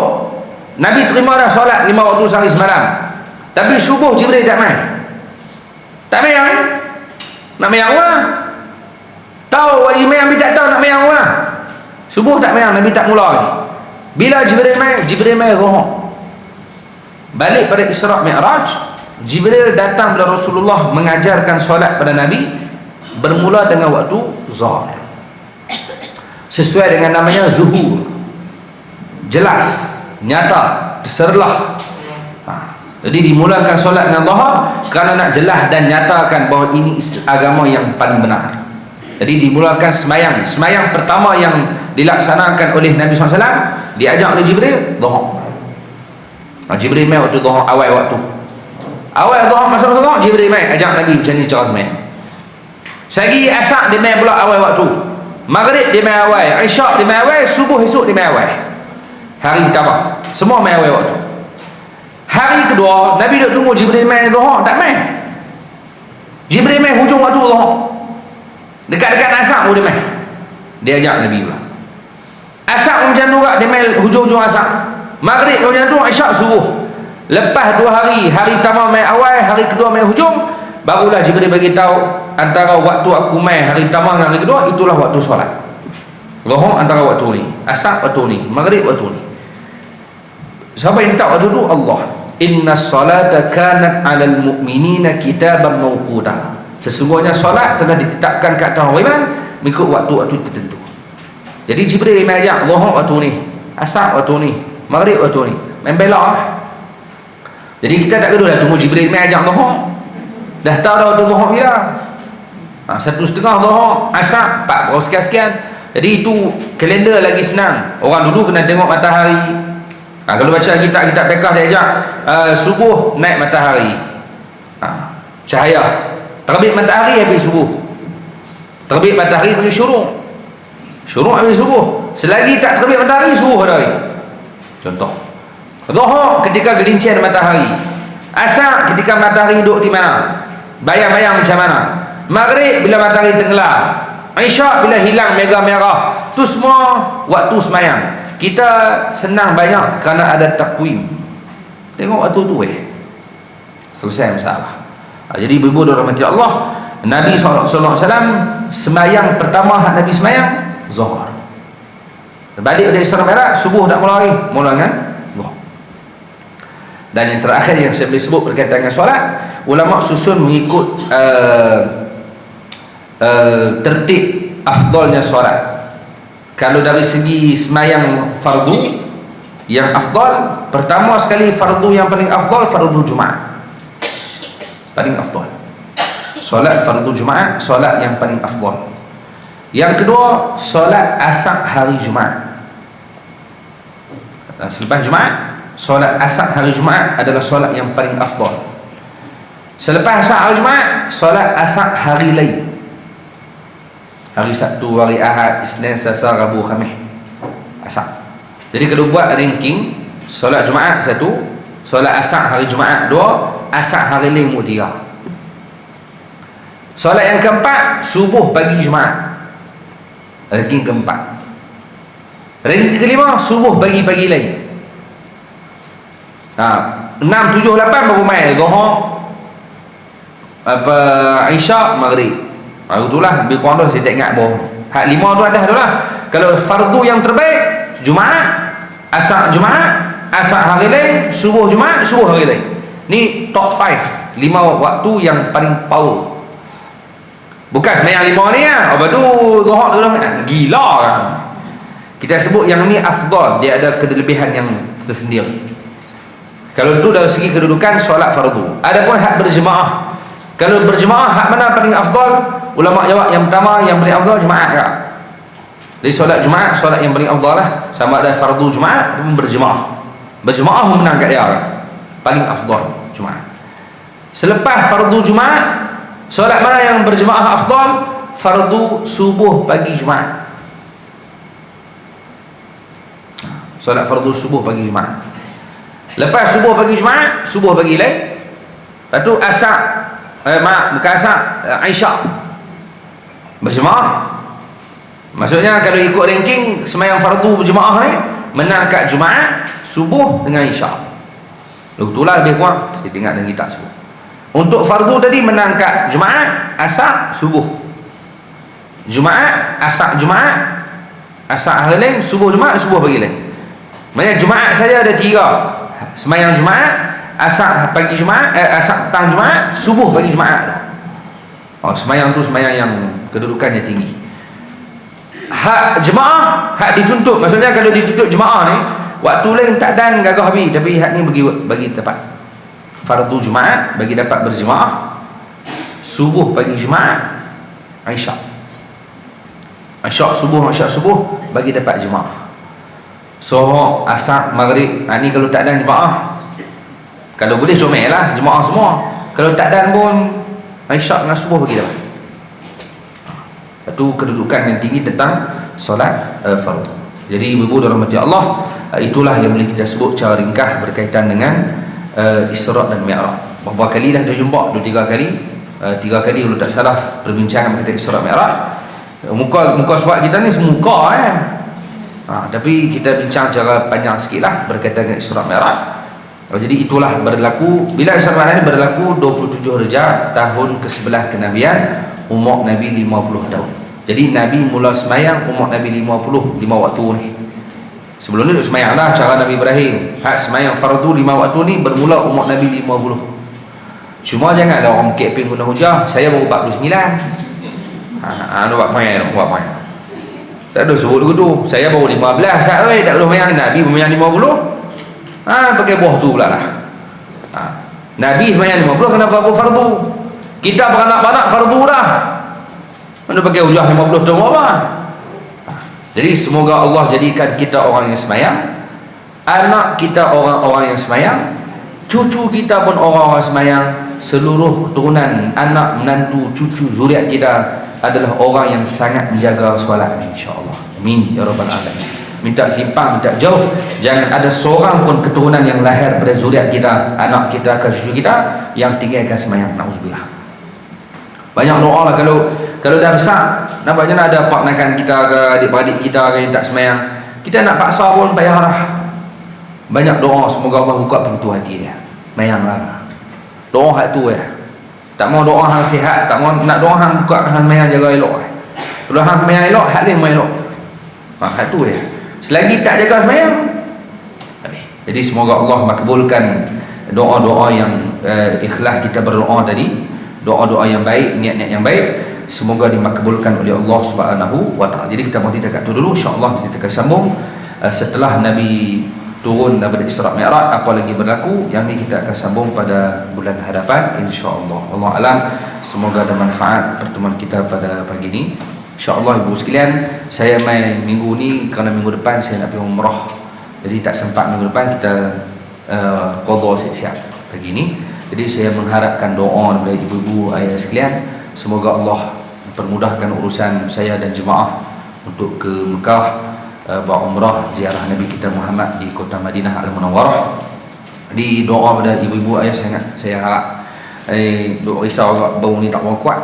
Nabi terima dah solat 5 waktu sehari semalam. Tapi subuh Jibril tak mai. Tak mai kan? Nak mai apa? Tahu wajib mai, Nabi tak tahu nak mai apa. Subuh tak mai, Nabi tak mulai. Bila Jibril mai roh. Balik pada Isra' Mi'raj, Jibril datang kepada Rasulullah mengajarkan solat pada Nabi bermula dengan waktu Zuhur. Sesuai dengan namanya zuhur. Jelas, nyata, terserlah. Jadi dimulakan solat dengan Zuhur kerana nak jelas dan nyatakan bahawa ini agama yang paling benar. Jadi dimulakan semayang pertama yang dilaksanakan oleh Nabi SAW, diajak oleh Jibril, Zuhur. Jibril mai waktu Zuhur, awal waktu. Awal Zuhur, masa Zuhur, Jibril mai ajak Nabi macam ni cara semayang. Sagi Asar dia mai pula awal waktu. Maghrib dia mai awal, Isyak dia mai awal, subuh esok dia mai awal. Hari pertama semua mai awal waktu. Hari kedua Nabi duk tunggu Jibril mai Zuhur, tak mai. Jibril mai hujung waktu Zuhur. Dekat-dekat Asar pun dia mai. Dia ajak Nabi pula. Asar macam tu juga, dia mai hujung-hujung Asar. Maghrib macam tu, Isyak subuh. Lepas 2 hari, hari pertama mai awal, hari kedua mai hujung, barulah Jibril bagi tahu antara waktu aku mai hari pertama dengan hari kedua, itulah waktu solat. Zuhur antara waktu ni, Asar waktu ni, Maghrib waktu ni. Siapa yang tahu waktu tu? Allah. Inna salata kanat 'alal mu'minina kitaban mawquta. Sesungguhnya solat telah ditetapkan ke atas orang iman mengikut waktu-waktu tertentu. Jadi Jibril mai ajak Zuhur waktu ni, Asar waktu ni, Maghrib waktu ni. Main belak lah. Jadi kita tak kena tunggu Jibril mai ajak Zuhur. Dah tahu dah waktu Zuhur bila. 1:30 Zuhur, Asar 4 sekian-sekian. Jadi itu kalender lagi senang. Orang dulu kena tengok matahari. Kalau baca kitab-kitab fiqh dia ajak subuh naik matahari. Cahaya. Terbit matahari habis subuh. Terbit matahari pergi syuruk. Syuruk habis subuh. Selagi tak terbit matahari, subuh dah hari. Contoh. Zuhur ketika gelincir matahari. Asar ketika matahari duduk di mana? Bayang-bayang macam mana? Maghrib bila matahari tenggelam. Isyak bila hilang mega merah. Tu semua waktu semayang. Kita senang banyak kerana ada takwim. Tengok waktu tu selesai masalah. Jadi ibu-ibu dirahmati Allah, Nabi SAW semayang pertama hak Nabi semayang Zuhur. Balik dari Isra Mi'raj, subuh tak mula dengan Zuhur. Dan yang terakhir yang saya boleh sebut berkaitan dengan solat, ulama susun mengikut tertib afdalnya solat. Kalau dari segi semayang fardu, yang afdal, pertama sekali fardu yang paling afdal fardu Jumaat, paling afdal. Solat fardu Jumaat, solat yang paling afdal. Yang kedua, solat asar hari Jumaat. Selepas Jumaat, solat asar hari Jumaat adalah solat yang paling afdal. Selepas asar hari Jumaat, solat asar hari lain, hari Sabtu, hari Ahad, Isnin, Selasa, Rabu, Khamis, asar. Jadi kalau buat ranking, solat Jumaat 1, solat asar hari Jumaat 2, asar hari lain 3. Solat yang keempat, subuh pagi Jumaat, ranking keempat. Ranking kelima, subuh pagi-pagi lain. 6, 7, 8 baru main Zuhur, Isyak, Maghrib. Itulah lebih kurang tu saya tak ingat bawah. Hak 5 tu ada tu lah. Kalau fardu yang terbaik, Jumaat, asar Jumaat, asar hari lain, subuh Jumaat, subuh hari lain. Ni top 5, 5 waktu yang paling power. Bukan semayang 5 ni lah. Lepas tu Zuhur tu gila kan. Kita sebut yang ni afdal, dia ada kelebihan yang tersendiri. Kalau itu dari segi kedudukan solat fardu. Adapun hak berjemaah, kalau berjemaah hak mana paling afdal? Ulama jawab yang pertama yang paling afdal Jumaat tak? Jadi solat Jumaat solat yang paling afdal lah. Sama ada fardu Jumaat ataupun berjemaah. Berjemaah menang kat dia lah. Paling afdal Jumaat. Selepas fardu Jumaat, solat mana yang berjemaah afdal? Fardu subuh pagi Jumaat. Solat fardu subuh pagi Jumaat. Lepas subuh pagi Jumaat, subuh pagi lain. Lepas tu asar, bukan asar, Isyak, berjemaah. Maksudnya kalau ikut ranking semayang fardu berjemaah ni, menang kat Jumaat, subuh dengan Isyak. Itulah lebih kurang. Kita ingat dan kita sebut. Untuk fardu tadi menang kat Jumaat, asar, subuh. Jumaat, asar Jumaat, asar hari lain, subuh Jumaat, subuh pagi lain. Maksudnya Jumaat saja ada 3. Semayang Jumaat, asar pagi Jumaat, asar petang Jumaat, subuh pagi Jumaat. Semayang tu semayang yang kedudukannya tinggi. Hak jemaah, hak dituntut. Maksudnya kalau dituntut jemaah ni, waktu lain tak dan gagah habis, tapi hak ni bagi dapat fardu Jumaat, bagi dapat berjemaah, subuh pagi Jumaat, Isyak. Isyak subuh bagi dapat jemaah. Zuhur, asar, Maghrib. Ni kalau tak dan jemaah, kalau boleh comel lah jemaah semua. Kalau tak dan pun Isyak dengan subuh bagi dapat. Itu kedudukan yang tinggi tentang solat fardu. Jadi ibu-ibu dirahmati Allah, itulah yang boleh kita sebut cara ringkas berkaitan dengan Isra' dan Mi'raj. Berapa kali dah kita jumpa? 2-3 kali. 3 kali kalau tak salah perbincangan berkaitan Isra' Mi'raj. Muka surat kita ni semuka tapi kita bincang cara panjang sikit lah berkaitan dengan Isra' Mi'raj. Jadi itulah berlaku, bila Isra' Mi'raj ini berlaku 27 Rejab tahun ke-11 kenabian, umur Nabi 50 tahun. Jadi Nabi mula semayang umur Nabi 50, 5 waktu ni. Sebelum ni semayang lah cara Nabi Ibrahim. Hak semayang fardu 5 waktu ni bermula umur Nabi 50. Cuma janganlah orang keping guna hujah, saya baru 49. Buat main. Tak ada suruh tu. Saya baru 15 tak boleh mayang. Nabi bermayang 50. Pakai buah tu pula lah. Nabi semayang 50, kenapa aku fardu? Kita beranak-anak fardu dah. Mana pakai hujah 50 tahun apa? Jadi semoga Allah jadikan kita orang yang semayang, anak kita orang-orang yang semayang, cucu kita pun orang-orang semayang, seluruh keturunan, anak, menantu, cucu, zuriat kita adalah orang yang sangat menjaga solat, insya-Allah. Amin ya rabbal alamin. Minta simpang, minta jauh, jangan ada seorang pun keturunan yang lahir pada zuriat kita, anak kita ke cucu kita yang tinggalkan semayang. Nauzubillah. Banyak doa lah kalau dah besar, nampaknya ada partnerkan kita ke adik-beradik kita ke yang tak semayang, kita nak paksa pun payah lah. Banyak doa, semoga Allah buka pintu hati dia. Mayanglah. Doa hak tu ya. Tak mau doa hang sihat, tak mau nak doa hang buka hang mayang jaga elok. Kalau hang mayang elok, hak lain mau elok. Hak tu ya. Selagi tak jaga semayang, habis. Jadi semoga Allah makbulkan doa-doa yang ikhlas kita berdoa tadi, doa-doa yang baik, niat-niat yang baik, semoga dimakbulkan oleh Allah Subhanahu wa taala. Jadi kita berhenti dekat tu dulu, insya-Allah kita akan sambung setelah Nabi turun daripada Isra Mi'raj, apa lagi berlaku, yang ni kita akan sambung pada bulan hadapan insya-Allah. Allah alam, semoga ada manfaat pertemuan kita pada pagi ni. Insya-Allah ibu sekalian, saya mai minggu ni kerana minggu depan saya nak pergi umrah. Jadi tak sempat minggu depan kita qada siap-siap pagi ni. Jadi saya mengharapkan doa daripada ibu-ibu ayah sekalian, semoga Allah permudahkan urusan saya dan jemaah untuk ke Mekah buat umrah ziarah Nabi kita Muhammad di kota Madinah Al-Munawwarah. Di doa pada ibu-ibu ayah saya harap duk risau agak bau ni tak berapa kuat,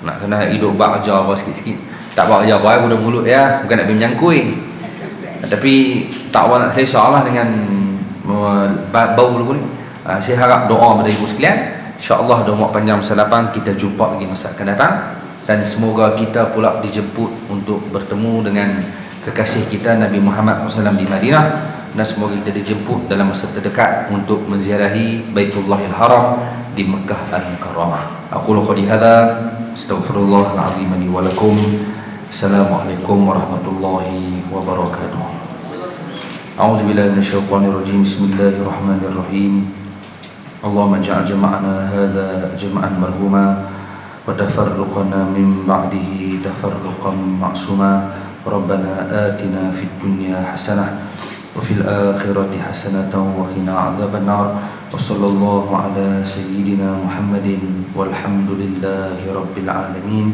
nak kena hidup bak ajar apa sikit-sikit. Tak bak ajar apa budak mulut ya, bukan nak bincang kuih. Tapi tak apa nak selesa lah dengan bau dulu ni. Saya harap doa pada ibu sekalian, insya-Allah dah umur panjang masa lapang, kita jumpa lagi masa akan datang, dan semoga kita pula dijemput untuk bertemu dengan kekasih kita Nabi Muhammad SAW di Madinah, dan semoga kita dijemput dalam masa terdekat untuk menziarahi Baitullahil Haram di Mekah Al-Mukarramah. Aqulu qouli hadza, astaghfirullahal azim li wa lakum. Assalamualaikum warahmatullahi wabarakatuh. A'udzu billahi minasyaitonir rajim. Bismillahirrahmanirrahim. Allahumma ij'al jama'ana hadza jam'an marhuma wa tafarruqana min ba'dihi tafarruqan ma'suma. Rabbana atina fid dunya hasanah wa fil akhirati hasanatan wa qina adzabannar. Wa sallallahu ala sayyidina Muhammadin walhamdulillahi rabbil alamin.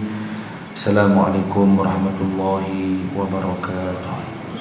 Assalamualaikum warahmatullahi wabarakatuh.